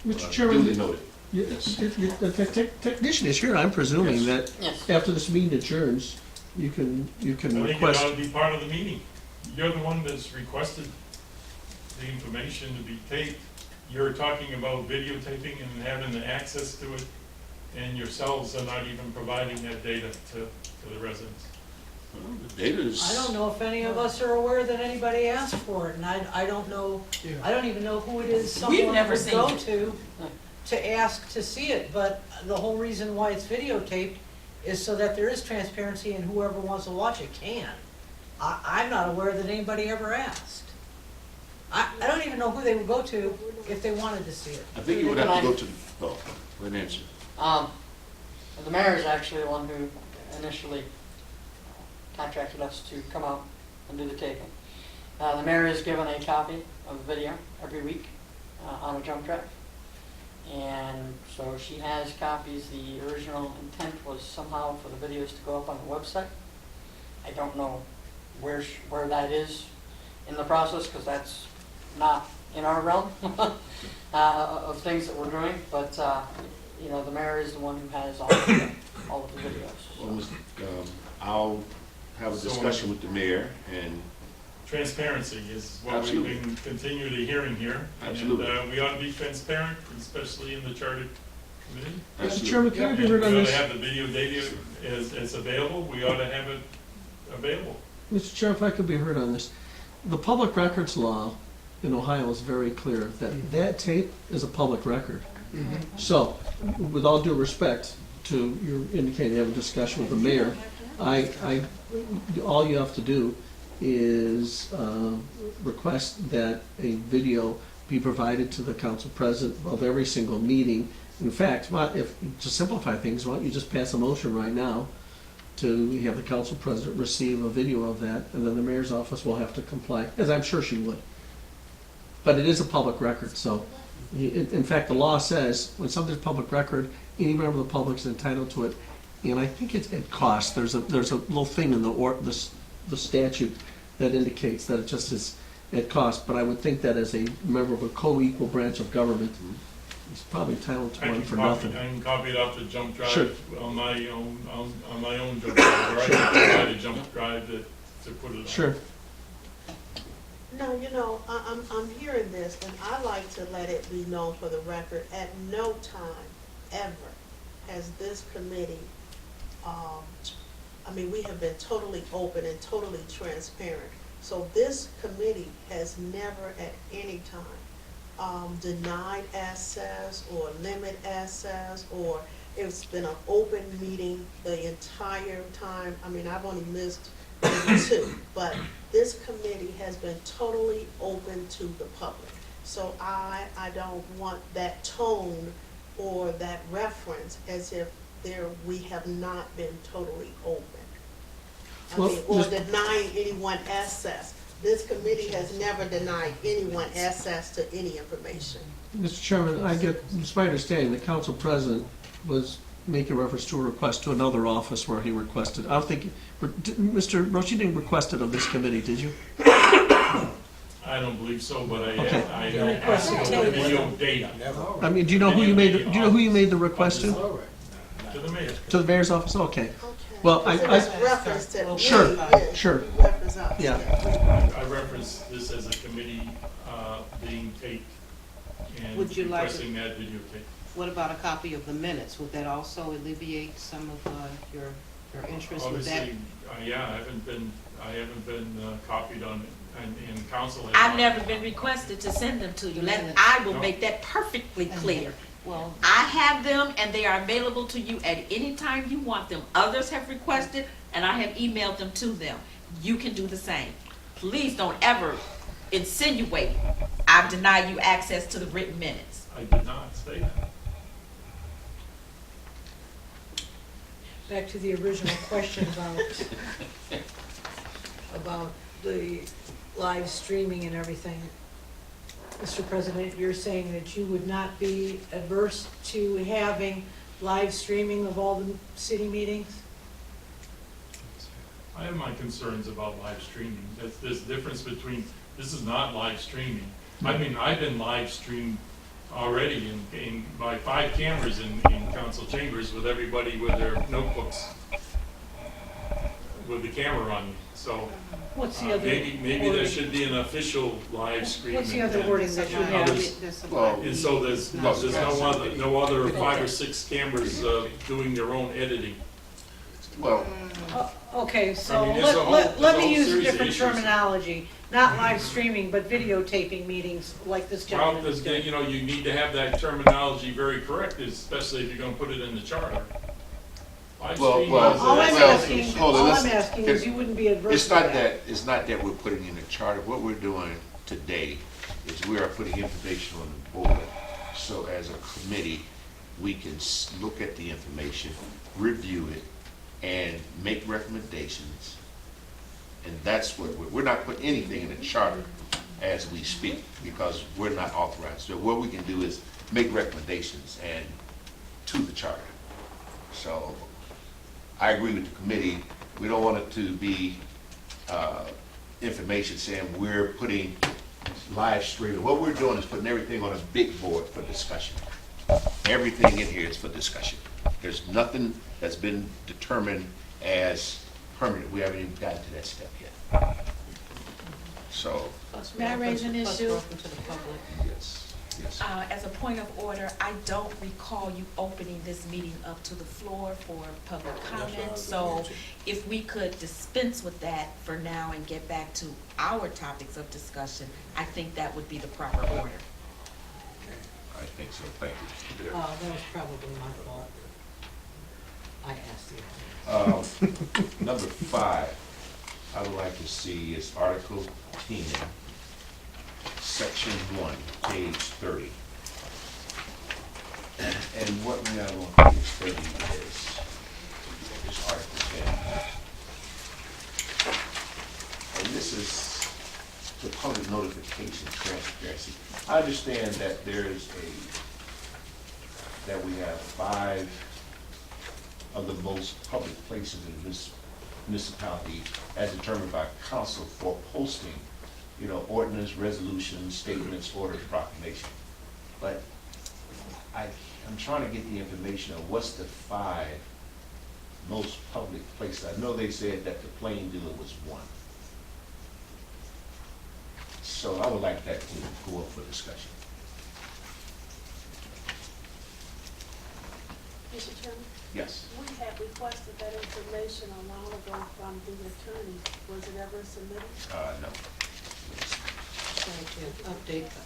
Mr. Chairman, Duly noted. the technician is here. I'm presuming that after this meeting adjourns, you can I think it request. ought to be part of the meeting. You're the one that's requested the information to be taped. You're talking about videotaping and having the access to it, and yourselves are not even providing that data to the residents. Well, the data is. I don't know if any of us are aware that anybody asked for it, and I don't know, I don't even know who it is someone never would seen go it. to ask to see it, but the whole reason why it's videotaped is so that there is transparency and whoever wants to watch it can. I'm not aware that anybody ever asked. I don't even know who they would go to if they wanted to see it. I think you would have to go to, oh, go ahead and answer. The mayor is actually the one who initially contracted us to come out and do the taping. The mayor is given a copy of the video every week on a jump drive. And so she has copies. The original intent was somehow for the videos to go up on the website. I don't know where that is in the process, because that's not in our realm of things that we're doing. But you know, the mayor is the one who has all of the videos. Well, I'll have a discussion with the mayor and. Transparency is what Absolutely. we've been continually hearing here. Absolutely. And we ought to be transparent, especially in the charter committee. Mr. Chairman, can I be And heard on we ought this? to have the video data as available. We ought to have it available. Mr. Chair, if I could be heard on this. The public records law in Ohio is very clear that that tape is a public record. So, with all due respect to your indicating you have a discussion with the mayor, all you have to do is request that a video be provided to the council president of every single meeting. In fact, if to simplify things, why don't you just pass a motion right now to have the council president receive a video of that, and then the mayor's office will have to comply, as I'm sure she would. But it is a public record, so, in fact, the law says when something's a public record, any member of the public is entitled to it, and I think it's at cost. There's a little thing in the statute that indicates that it just is at cost, but I would think that as a member of a co-equal branch of government, he's probably entitled to one for nothing. I can copy it off the jump drive Sure. on my own jump drive, or I can provide a jump drive to put it on. Sure. No, you know, I'm hearing this, and I like to let it be known for the record, at no time ever has this committee, we have been totally open and totally transparent. So this committee has never at any time denied access or limit access, or it's been an open meeting the entire time. I've only missed maybe 2, but this committee has been totally open to the public. So I don't want that tone or that reference as if we have not been totally open. Well, Or Ms. denying anyone access. this committee has never denied anyone access to any information. Mr. Chairman, it's my understanding the council president was making reference to a request to another office where he requested, I don't think, Mr. Roche, you didn't request it of this committee, did you? I don't believe so, but Okay. I You asked requested for tape. video data Never. I mean, do you know who you made the request to? to the mayor. To the mayor's office? Okay. Okay. Well, Because it was referenced to me, Sure, yeah, sure. reference us, Yeah. I referenced this as a committee being taped and Would you like requesting that videotape. What about a copy of the minutes? Would that also alleviate some of your interest with that? Obviously, yeah, I haven't been copied on it, and council has. I've not. never been requested to send them to you. I will make that perfectly clear. Well, I have them and they are available to you at any time you want them. Others have requested and I have emailed them to them. You can do the same. Please don't ever insinuate I've denied you access to the written minutes. I did not say that. Back to the original question about the live streaming and everything. Mr. President, you're saying that you would not be adverse to having live streaming of all the city meetings? I have my concerns about live streaming. There's a difference between, this is not live streaming. I mean, I've been live streamed already by 5 cameras in council chambers with everybody with their notebooks with the camera on. So What's the other? maybe there should be an official live stream. What's the other and- wording that you have? Well, And so there's no other 5 or 6 cameras doing their own editing. well, Okay, so I mean, there's a whole- let there's a me whole use series of different issues. terminology, not live streaming, but videotaping meetings like this Well, gentleman is doing. you need to have that terminology very correct, especially if you're gonna put it in the charter. Live Well, streaming well, is a- All I'm well, asking, hold on, all let's- I'm asking is you wouldn't be adverse it's to not that. it's not that we're putting in the charter. What we're doing today is we are putting information on the board. So as a committee, we can look at the information, review it, and make recommendations. And that's what we're not putting anything in the charter as we speak, because we're not authorized. So what we can do is make recommendations and to the charter. So I agree with the committee. We don't want it to be information saying we're putting live streaming. What we're doing is putting everything on a big board for discussion. Everything in here is for discussion. There's nothing that's been determined as permanent. We haven't even gotten to that step yet. So, May I raise an issue? Open to the public. yes, yes. As a point of order, I don't recall you opening this meeting up to the floor for public comment. So if we could dispense with that for now and get back to our topics of discussion, I think that would be the proper order. I think so. Thank you. That was probably my fault. I asked you. Number 5, I would like to see is Article 10, Section 1, page 30. And what we have on page 30 is Article 10. And this is the public notification transparency. I understand that that we have 5 of the most public places in this municipality as determined by council for posting, ordinance, resolutions, statements, orders, proclamation. But I'm trying to get the information of what's the 5 most public places. I know they said that the plain dealer was one. So I would like that to go up for discussion. Mr. Chairman, Yes. we had requested that information a while ago from the attorney. Was it ever submitted? No.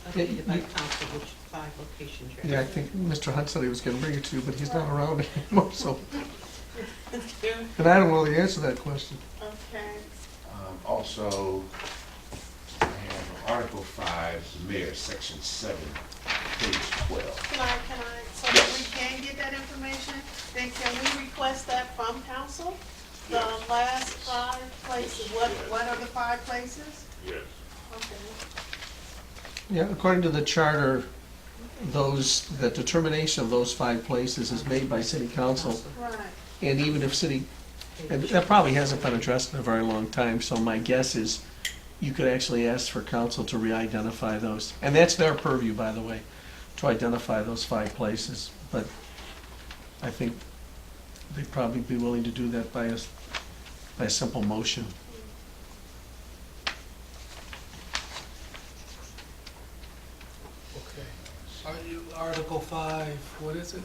Updated by council, which 5 locations. Yeah, I think Mr. Hunt said he was gonna bring it to you, but he's not around anymore, so. And I don't know the answer to that question. Okay. Also, I have Article 5, the mayor, Section 7, page 12. So that we can get that information, then can we request that from council? The last 5 places, what are the 5 places? yes. Okay. Yeah, according to the charter, that determination of those 5 places is made by city council. Right. And even if and that probably hasn't been addressed in a very long time, so my guess is you could actually ask for council to re-identify those. And that's their purview, by the way, to identify those 5 places. But I think they'd probably be willing to do that by a simple motion. Okay. Are you, Article 5, what is it?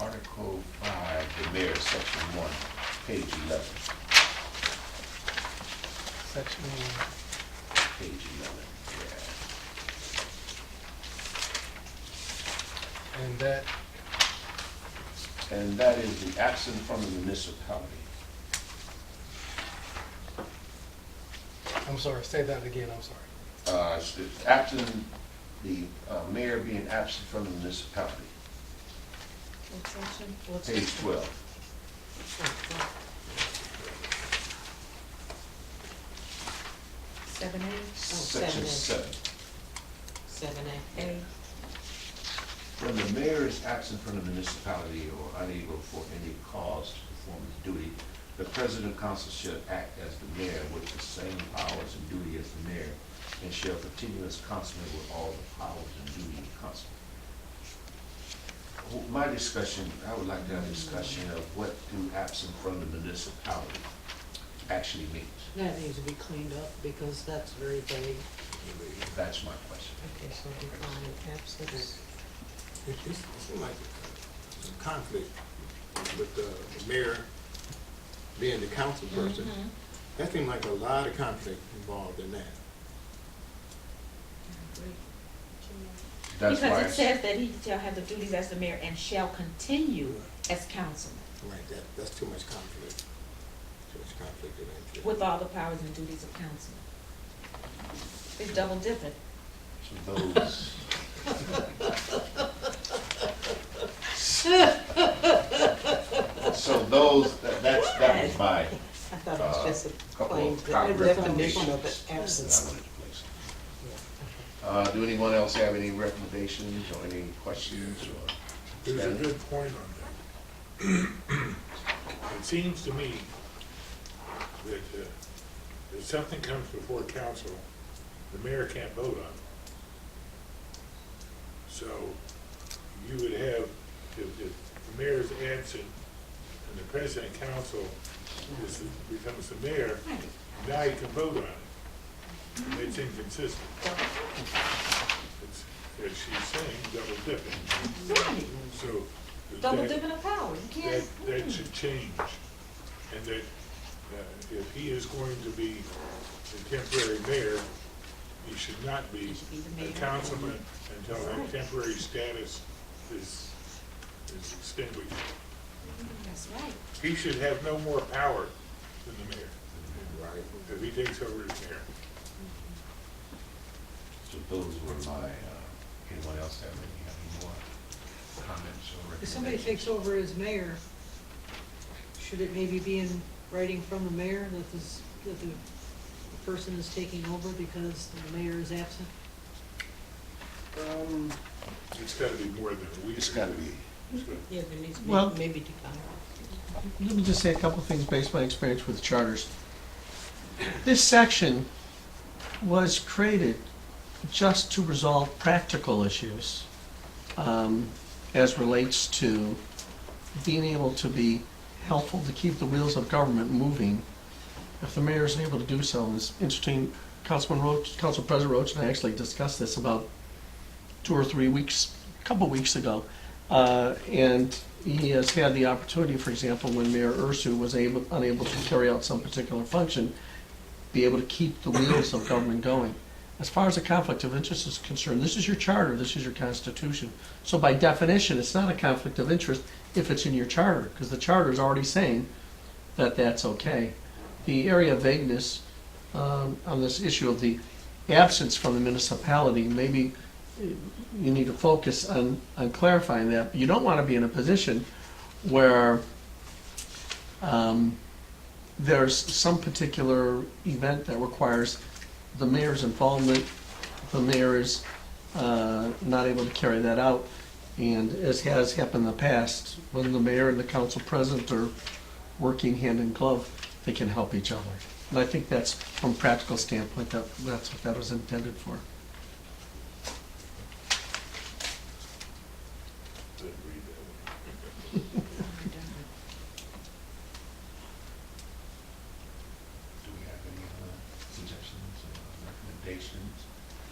Article 5, the mayor, section 1, page 11. Section 1. Page 11, yeah. And that, And that is the absent from the municipality. I'm sorry, say that again, I'm sorry. It's absent, the mayor being absent from the municipality, What section? page 12. Seven A? Section 7. 7A. A. When the mayor is absent from the municipality or unable for any cause to perform his duty, the president of council shall act as the mayor with the same powers and duty as the mayor, and shall continue as consummate with all the powers and duty of council. My discussion, I would like to have a discussion of what do absent from the municipality actually means. That needs to be cleaned up because that's very vague. That's my question. Okay, so define absence. It seems like some conflict with the mayor being the council person. That seems like a lot of conflict involved in that. That's why Because it says that he shall have the duties as the mayor and shall continue as councilman Right, that's too much conflict. Too much conflict of interest. with all the powers and duties of councilman. It's double dipping. so those. So those, that was my I thought it was just a couple plain of concrete definition of issues the that I absence. wanted to place. Do anyone else have any recommendations or any questions or? There's a Stanley? good point on that. It seems to me that if something comes before council, the mayor can't vote on it. So you would have, if the mayor is absent and the president of council becomes the mayor, now you can vote on it. It's inconsistent. It's, as she's saying, double dipping. Right. So Double that- dipping of power. You can't. that should change, and that if he is going to be the temporary mayor, he should not be He should be the a mayor. councilman until that Right. temporary status is extinguished. That's right. He should have no more power than the mayor, right, if he takes over as mayor. So those were my, anyone else have any more comments or If somebody recommendations? takes over as mayor, should it maybe be in writing from the mayor that the person is taking over because the mayor is absent? It's gotta be more than a week. It's gotta be. Yeah, there needs to Well- be maybe define. Let me just say a couple of things based on my experience with charters. This section was created just to resolve practical issues as relates to being able to be helpful to keep the wheels of government moving. If the mayor isn't able to do so, and it's interesting, Council President Roach and I actually discussed this about 2 or 3 weeks, a couple weeks ago. And he has had the opportunity, for example, when Mayor Ursu was unable to carry out some particular function, be able to keep the wheels of government going. As far as a conflict of interest is concerned, this is your charter, this is your constitution. So by definition, it's not a conflict of interest if it's in your charter, because the charter is already saying that that's okay. The area of vagueness on this issue of the absence from the municipality, maybe you need to focus on clarifying that. You don't want to be in a position where there's some particular event that requires the mayor's involvement, the mayor is not able to carry that out. And as has happened in the past, when the mayor and the council president are working hand in glove, they can help each other. And I think that's, from a practical standpoint, that's what that was intended for. Do we have any other suggestions or recommendations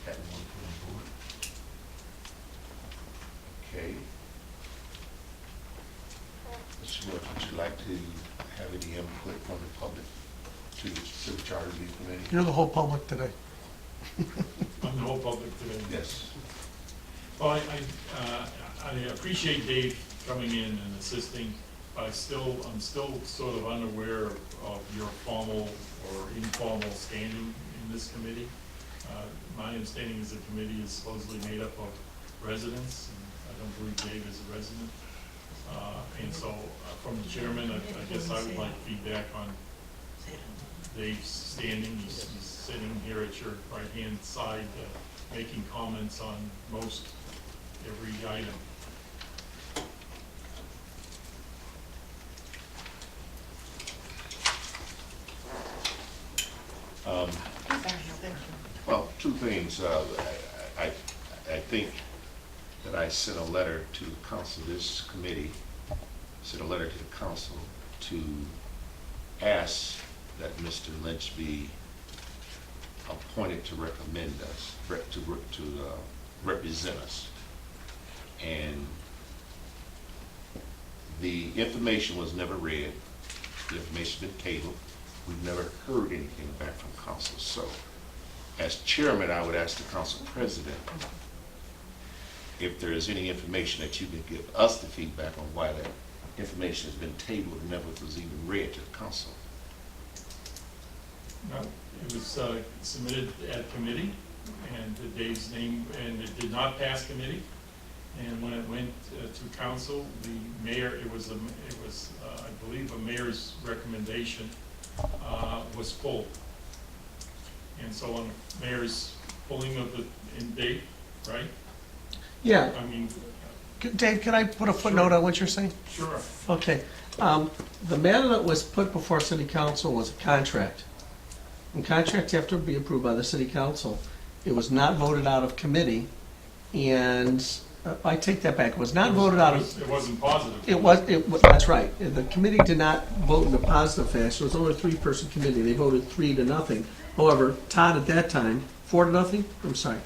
that we want to put on board? Okay. Mr. Woods, would you like to have any input from the public to the Charter Review Committee? You're the whole public today. I'm the whole public today. Yes. Well, I appreciate Dave coming in and assisting. I'm still sort of unaware of your formal or informal standing in this committee. My understanding is the committee is supposedly made up of residents, and I don't believe Dave is a resident. And so, from the chairman, I guess I would like feedback on Dave's standing. He's sitting here at your right-hand side, making comments on most every item. Well, two things. I think that I sent a letter to the council, this committee, sent a letter to the council to ask that Mr. Lynch be appointed to recommend us, to represent us. And the information was never read. The information's been tabled. We've never heard anything back from council. So, as chairman, I would ask the council president if there is any information that you can give us the feedback on why that information has been tabled and never was even read to the council. No, it was submitted at committee, and Dave's name, and it did not pass committee. And when it went to council, the mayor, it was I believe a mayor's recommendation was pulled. And so on the mayor's pulling of the date, right? Yeah. I mean, Dave, can I put a footnote on what you're saying? sure. Okay. The matter that was put before city council was a contract. And contracts have to be approved by the city council. It was not voted out of committee, and I take that back. It was not voted out of. It wasn't positive. That's right. The committee did not vote in a positive fashion. It was only a three-person committee. They voted 3-0. However, Todd at that time, 4-0, I'm sorry,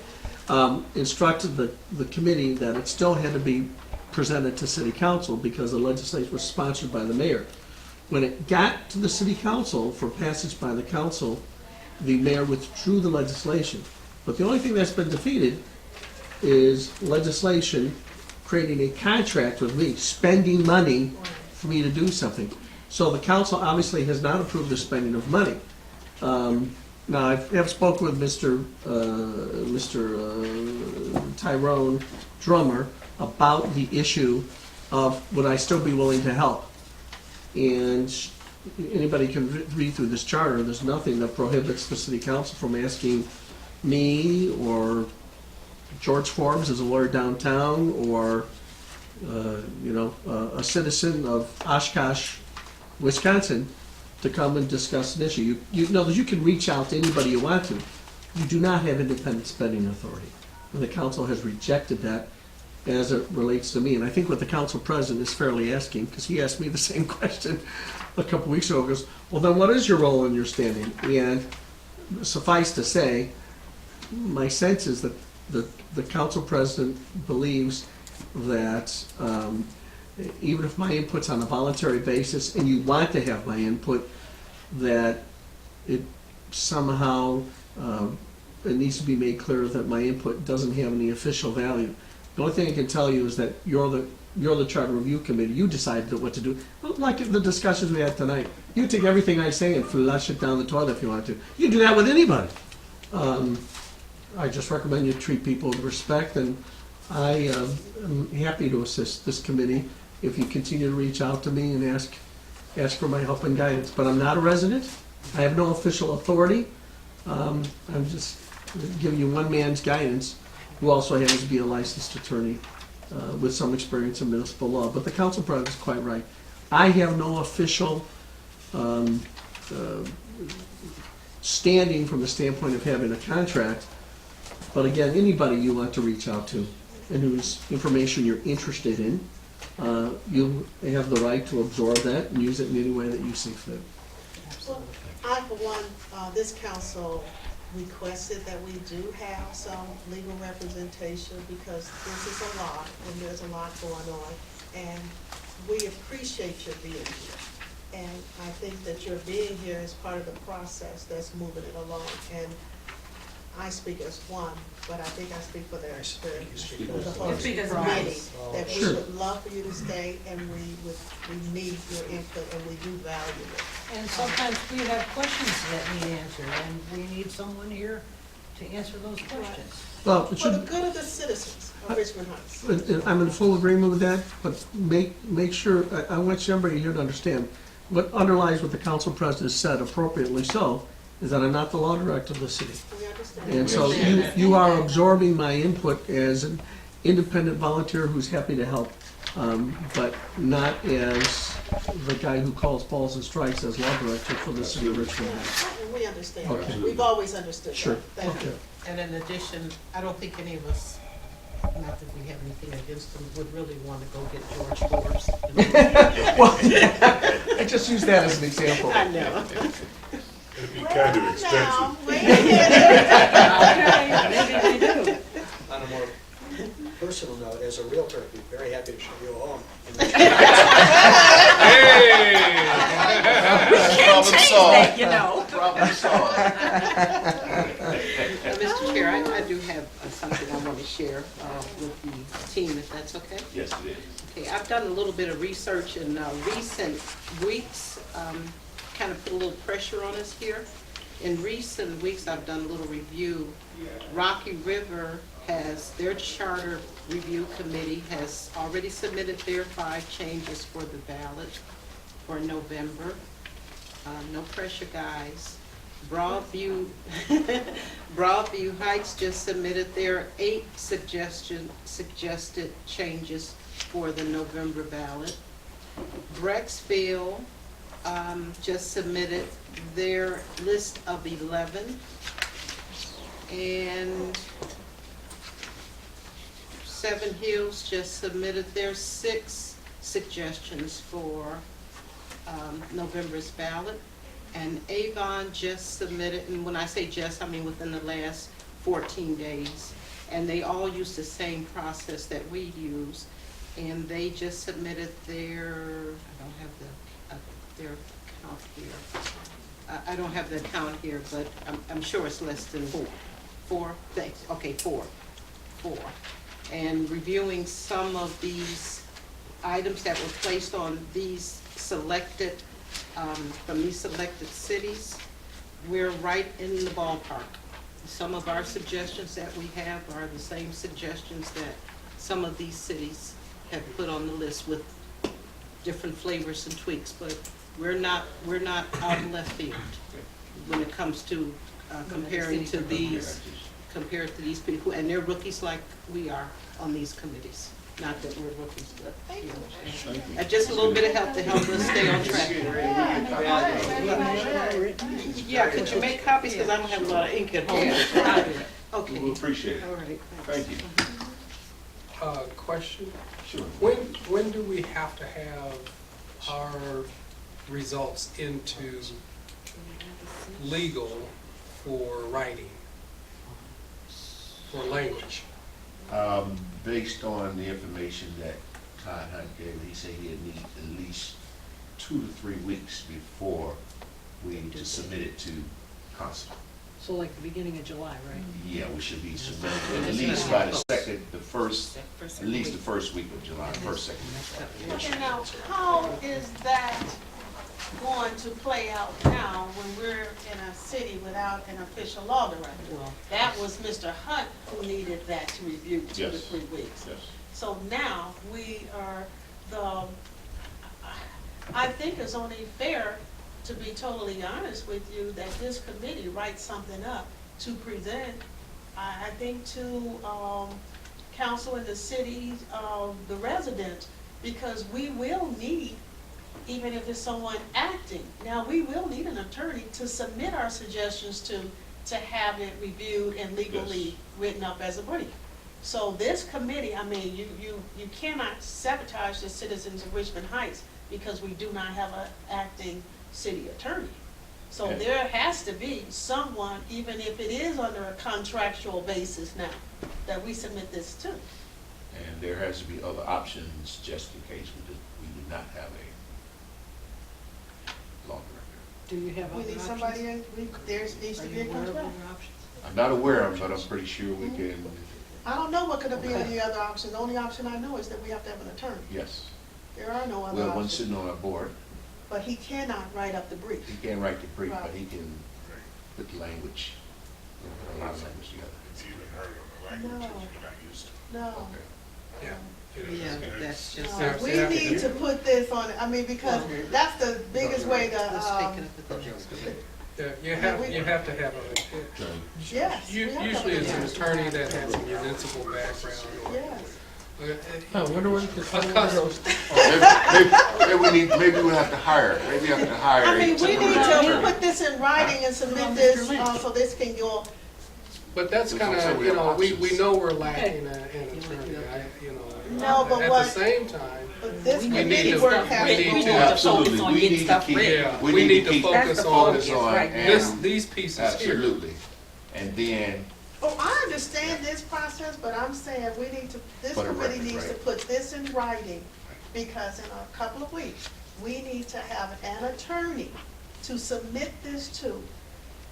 instructed the committee that it still had to be presented to city council because the legislation was sponsored by the mayor. When it got to the city council for passage by the council, the mayor withdrew the legislation. But the only thing that's been defeated is legislation creating a contract with me, spending money for me to do something. So the council obviously has not approved the spending of money. Now, I have spoken with Mr. Tyrone Drummer about the issue of would I still be willing to help. And anybody can read through this charter. There's nothing that prohibits the city council from asking me or George Forbes as a lawyer downtown or a citizen of Oshkosh, Wisconsin, to come and discuss an issue. You know that you can reach out to anybody you want to. You do not have independent spending authority. And the council has rejected that as it relates to me. And I think what the council president is fairly asking, because he asked me the same question a couple weeks ago, goes, well, then what is your role in your standing? And suffice to say, my sense is that the council president believes that even if my input's on a voluntary basis and you want to have my input, that it somehow it needs to be made clear that my input doesn't have any official value. The only thing I can tell you is that you're the Charter Review Committee. You decided what to do. Like the discussions we had tonight. You take everything I say and flush it down the toilet if you want to. You can do that with anybody. I just recommend you treat people with respect, and I am happy to assist this committee if you continue to reach out to me and ask for my help and guidance. But I'm not a resident. I have no official authority. I'm just giving you one man's guidance, who also happens to be a licensed attorney with some experience in municipal law. But the council president is quite right. I have no official standing from the standpoint of having a contract. But again, anybody you want to reach out to and whose information you're interested in, you have the right to absorb that and use it in any way that you see fit. Well, I, for one, this council requested that we do have some legal representation because this is a lot and there's a lot going on. And we appreciate your being here. And I think that your being here is part of the process that's moving it along. And I speak as one, but I think I speak for the whole You speak as committee, one. that we Sure. would love for you to stay and we need your input and we do value it. And sometimes we have questions that need answered, and we need someone here to answer those questions. Well, it For the should, good of the citizens of Richmond Heights. I'm in full agreement with that, but make sure, I want everybody here to understand, what underlies what the council president said appropriately so, is that I'm not the law director of the city. We understand. And so you are absorbing my input as an independent volunteer who's happy to help, but not as the guy who calls balls and strikes as law director for the city of Richmond. And we understand. Okay. We've always understood that. Sure. Thank you. And in addition, I don't think any of us, not that we have anything against them, would really want to go get George Forbes. Well, I just use that as an example. I know. It'd be kind of expensive. Now, wait a minute. Okay, maybe they do. On a more personal note, as a realtor, I'd be very happy to show you a home. Problem solved. You know. Problem solved. Mr. Chair, I do have something I want to share with the team, if that's okay. Yes, it is. Okay, I've done a little bit of research in recent weeks, kind of put a little pressure on us here. In recent weeks, I've done a little review. Rocky River has, their charter review committee has already submitted their 5 changes for the ballot for November. No pressure, guys. Broadview Heights just submitted their 8 suggested changes for the November ballot. Brecksville just submitted their list of 11. And Seven Hills just submitted their 6 suggestions for November's ballot. And Avon just submitted, and when I say just, I mean within the last 14 days. And they all use the same process that we use. And they just submitted their, I don't have their count here. I don't have the count here, but I'm sure it's less than 4. 4? Thanks. Okay, 4. And reviewing some of these items that were placed on these selected, from these selected cities, we're right in the ballpark. Some of our suggestions that we have are the same suggestions that some of these cities have put on the list with different flavors and tweaks, but we're not out in left field when it comes to compared to these people, and they're rookies like we are on these committees. Not that we're rookies, but you know, just a little bit of help to help us stay on track. Yeah, could you make copies, because I don't have a lot of ink at home. Okay. We appreciate it. All right. Thank you. Question, Sure. when do we have to have our results into legal for writing, for language? Based on the information that Todd Hunt gave, he said he'd need at least 2 to 3 weeks before we need to submit it to council. So like the beginning of July, right? Yeah, we should be submitting at least by the first week of July, second. And now, how is that going to play out now when we're in a city without an official law director? Well, That was Mr. Hunt who needed that to review 2 to Yes. 3 weeks. Yes. So now we are I think it's only fair to be totally honest with you, that this committee writes something up to present, I think to, council and the city, the residents, because we will need, even if it's someone acting, now we will need an attorney to submit our suggestions to have it reviewed and legally Yes. written up as a brief. So this committee, I mean, you cannot sabotage the citizens of Richmond Heights because we do not have an acting city attorney. So Okay. there has to be someone, even if it is under a contractual basis now, that we submit this to. And there has to be other options just in case we do not have a law director. Do you have We other need options? somebody, there needs Are to be you a aware of contract. other options? I'm not aware of them, but I'm pretty sure we can, I don't know what could be Okay. any other option. The only option I know is that we have to have an attorney. yes. There are no We other have one options. sitting on our board. But he cannot write up the brief. He can't write the brief, but Right. he can put the language, put a lot of language together. It's even harder on the language No. that you're not used to. No. Okay. Yeah. Yeah, that's just. No, we need to put this on, I mean, because that's the biggest way Let's take to, it up at the next committee. Yeah, you have to have a, yes. we have to usually it's an have attorney that has a municipal background. or- Yes. I wonder what the A custom. Maybe we'll have to hire, maybe we have to hire I a mean, we need temporary to attorney. put this in writing and submit this, so this can go, But that's We kind don't say of, we you have know, we options. know we're lacking an attorney, you know. No, but At what- the same time, but this We need committee to- work has we to need go to- on. Absolutely, on we getting need to stuff keep, ready. yeah, we we need need to to keep focus focus on on, right and, these pieces here. absolutely. And then, Oh, I understand this process, but I'm saying we need to, this For the committee record, needs to right. put this in writing, because in a couple of weeks, we need to have an attorney to submit this to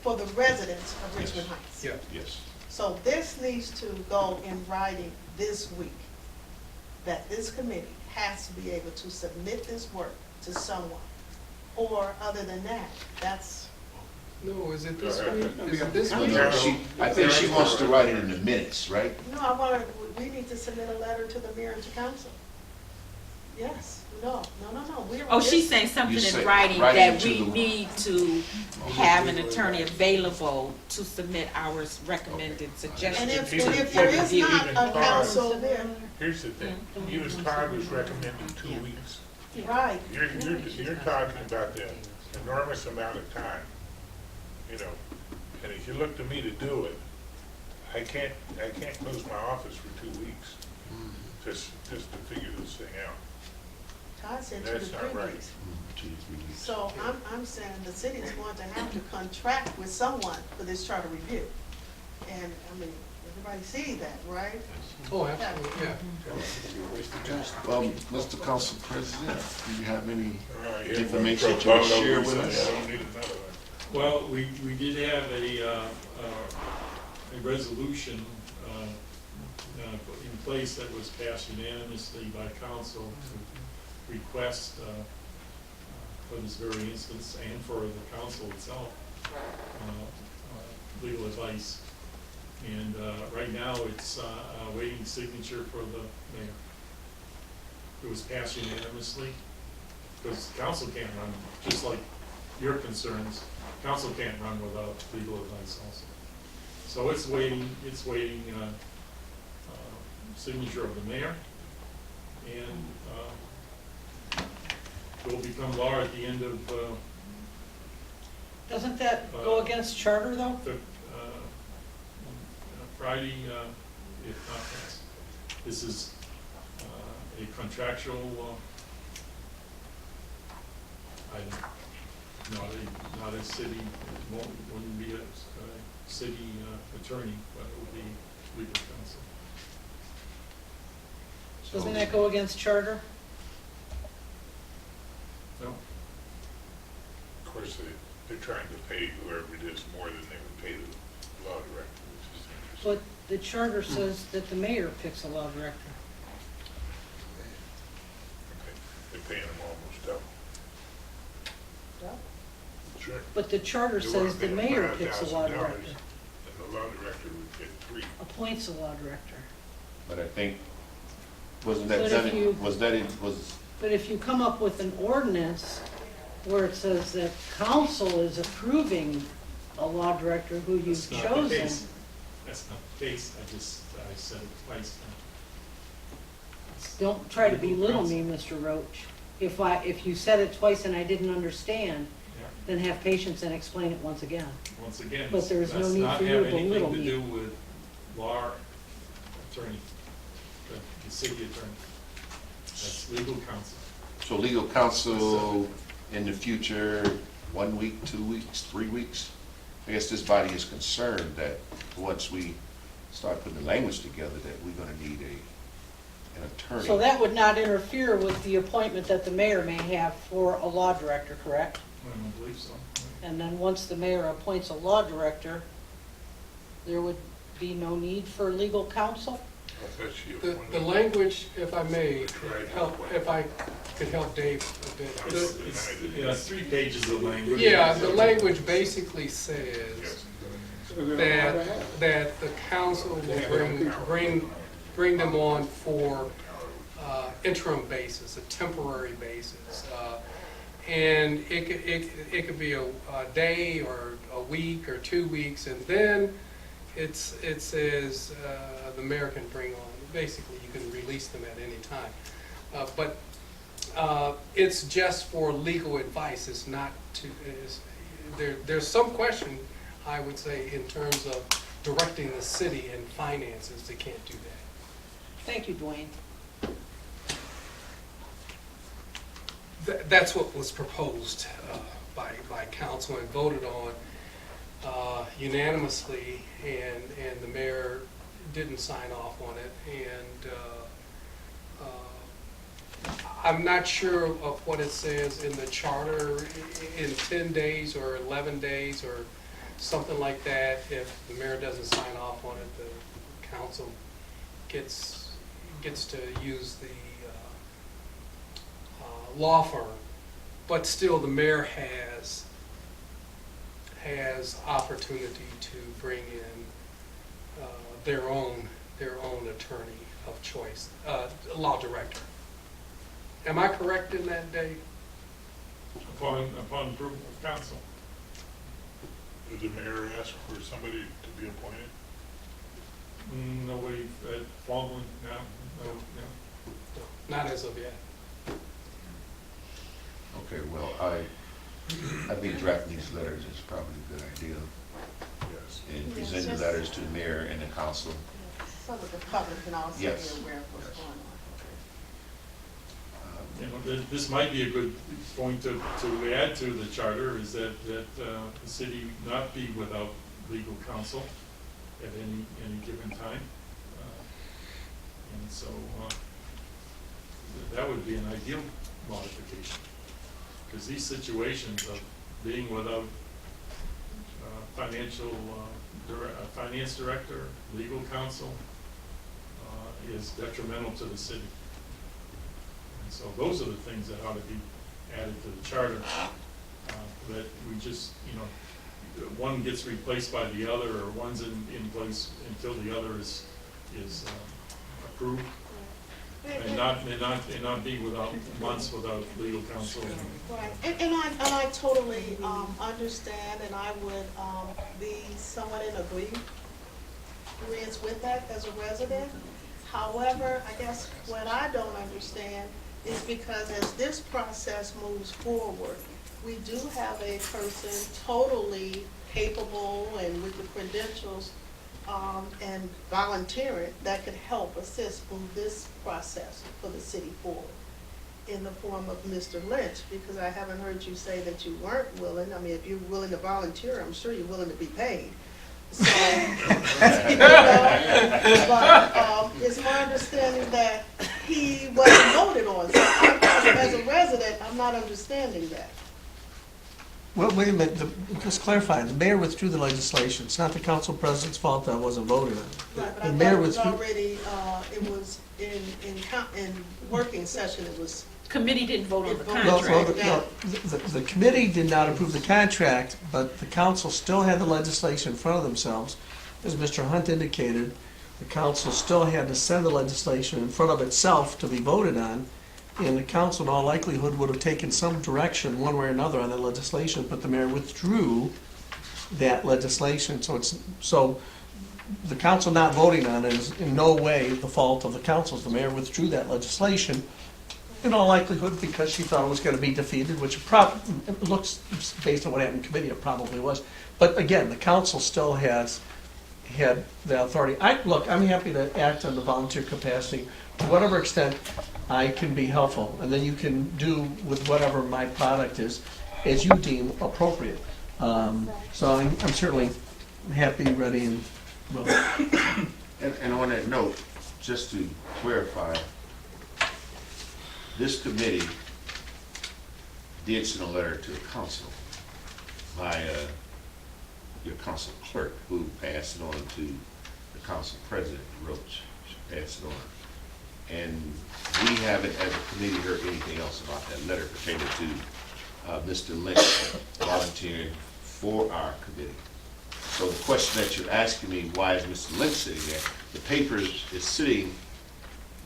for the residents of Richmond Heights. Yeah. yes, So this needs to go in writing this week, that this committee has to be able to submit this work to someone. Or other than that, that's, No, is it this week? Is it this I week? think she wants to write it in the minutes, right? no, I want, we need to submit a letter to the mayor and to council. Yes, no, we're. Oh, she's saying something You say in writing writing that to we the- need to have an attorney available to submit our recommended And suggestions. if, Even- and if there is even not a Todd- council there, Here's the thing, even Todd was recommending 2 weeks. right, You're talking about the enormous amount of time, you know, and if you look to me to do it, I can't close my office for 2 weeks, just to figure this thing out. Todd said 2 to That's 3 not right. weeks. 2 to 3 weeks. So I'm saying the city is going to have to contract with someone for this charter review. And, I mean, everybody sees that, right? Oh, absolutely, yeah. Well, Mr. Council President, do you have any All right, information pro that you want to bono share with reason, us? I don't need another one. Well, we did have a resolution in place that was passed unanimously by council to request for this very instance and for the council itself, legal advice. And right now, it's awaiting signature for the mayor. It was passed unanimously, because council can't run, just like your concerns, council can't run without legal advice also. So it's waiting signature of the mayor, and it will become law at the end of Doesn't that go against charter, though? Friday, if not passed. This is a contractual item, not a city, wouldn't be a city attorney, but it would be legal counsel. Doesn't that go against charter? No? Of course, they're trying to pay whoever it is more than they would pay the law director, which is interesting. But the charter says that the mayor picks a law director. Okay, they're paying them almost double. Sure. But the charter They wanna says the pay them mayor picks a law $5,000, director, And the law director would get 3. appoints a law director. But I think, wasn't that But if done, you- was that, was, But if you come up with an ordinance where it says that council is approving a law director who you've That's not the chosen. case. That's not the case, I said it twice now. Don't try to Legal belittle counsel. me, Mr. Roach. If you said it twice and I didn't understand, Yeah. then have patience and explain it once again. Once again, But there is no does need not for you have to belittle anything to me. do with law attorney, the city attorney. That's legal counsel. So legal counsel in the future, 1 week, 2 weeks, 3 weeks? I guess this body is concerned that once we start putting the language together, that we're gonna need an attorney. So that would not interfere with the appointment that the mayor may have for a law director, correct? I don't believe so. And then once the mayor appoints a law director, there would be no need for legal counsel? The language, if I may, if I could help Dave a bit. It's 3 pages of language. Yeah, the language basically says that the council will bring them on for interim basis, a temporary basis. And it could be a day or a week or 2 weeks, and then it says the mayor can bring on, basically you can release them at any time. But it's just for legal advice, it's not to, there's some question, I would say, in terms of directing the city and finances, they can't do that. Thank you, Dwayne. That's what was proposed by council and voted on unanimously, and the mayor didn't sign off on it. And I'm not sure of what it says in the charter, in 10 days or 11 days or something like that. If the mayor doesn't sign off on it, the council gets to use the law firm, but still the mayor has opportunity to bring in their own attorney of choice, law director. Am I correct in that, Dave? Upon approval of council. Did the mayor ask for somebody to be appointed? Nobody formally, no. No, not as of yet. Okay, well, I think drafting these letters is probably a good idea. Yes. And present the letters to the mayor and the council. So that the public can also be aware Yes. of what's Yes. going on. This might be a good point to add to the charter, is that the city not be without legal counsel at any given time. And so that would be an ideal modification. Because these situations of being without finance director, legal counsel, is detrimental to the city. And so those are the things that ought to be added to the charter, that we just, one gets replaced by the other, or one's in place until the other is approved, and not be without months without legal counsel. Right, and I totally understand, and I would be somewhat in agreement with that as a resident. However, I guess what I don't understand is because as this process moves forward, we do have a person totally capable and with the credentials and volunteering that could help assist move this process for the city forward in the form of Mr. Lynch, because I haven't heard you say that you weren't willing. I mean, if you're willing to volunteer, I'm sure you're willing to be paid. So, but it's my understanding that he wasn't voted on. So as a resident, I'm not understanding that. Well, wait a minute, just clarify, the mayor withdrew the legislation. It's not the council president's fault that wasn't voted on. Right, but The I mayor thought it was withdrew- already, it was in working session, it was. Committee didn't vote on the Well, contract. the committee did not approve the contract, but the council still had the legislation in front of themselves. As Mr. Hunt indicated, the council still had to send the legislation in front of itself to be voted on, And the council in all likelihood would have taken some direction, one way or another, on that legislation, but the mayor withdrew that legislation, so the council not voting on it is in no way the fault of the council. The mayor withdrew that legislation, in all likelihood, because she thought it was gonna be defeated, which it looks, based on what happened in committee, it probably was. But again, the council still had the authority. Look, I'm happy to act on the volunteer capacity, to whatever extent I can be helpful, and then you can do with whatever my product is, as you deem appropriate. So I'm certainly happy, ready, and willing. And on that note, just to clarify, this committee did send a letter to the council via your council clerk, who passed it on to the council president, Roach. She passed it on. And we haven't, as a committee, heard anything else about that letter pertaining to Mr. Lynch volunteering for our committee. So the question that you're asking me, why is Mr. Lynch sitting there? The papers is sitting,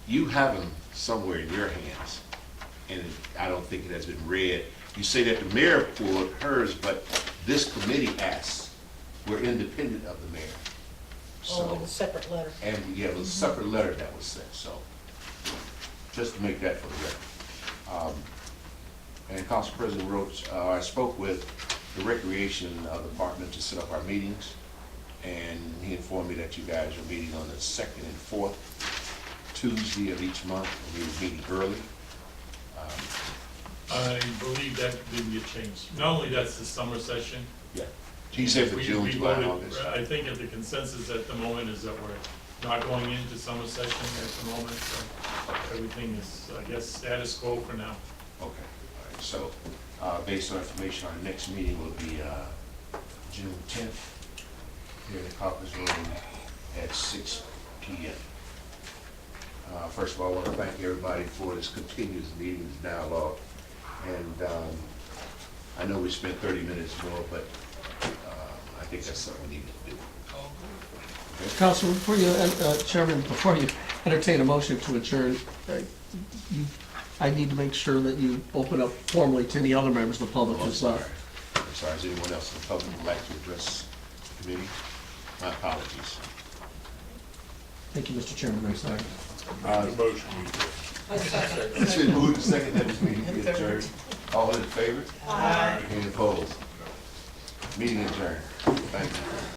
you have them somewhere in your hands, and I don't think it has been read. You say that the mayor pulled hers, but this committee asked. We're independent of the mayor. Oh, So, a separate letter. and yeah, it was a separate letter that was sent, so, just to make that for the record. And Council President Roach, I spoke with the Recreation Department to set up our meetings, and he informed me that you guys are meeting on the second and fourth Tuesday of each month, and we were meeting early. I believe that didn't get changed. Not only that's the summer session. Yeah. He said for we- June, we July, and voted- August. I think that the consensus at the moment is that we're not going into summer session at the moment, so everything is, I guess, status quo for now. Okay, all right, so, based on information, our next meeting will be, June 10th, here in the caucus room at 6 p.m. First of all, I want to thank everybody for this continuous meeting, this dialogue, and, I know we spent 30 minutes more, but, I think that's something we need to do. Councilman, before you, Chairman, before you entertain a motion to adjourn, I need to make sure that you open up formally to any other members of the public I'm as well. sorry. I'm sorry, is anyone else in the public who would like to address the committee? My apologies. Thank you, Mr. Chairman, I'm sorry. The motion we did. It's been moved to second that this meeting be adjourned. All in favor? Aye. Any opposed? Meeting adjourned. Thank you.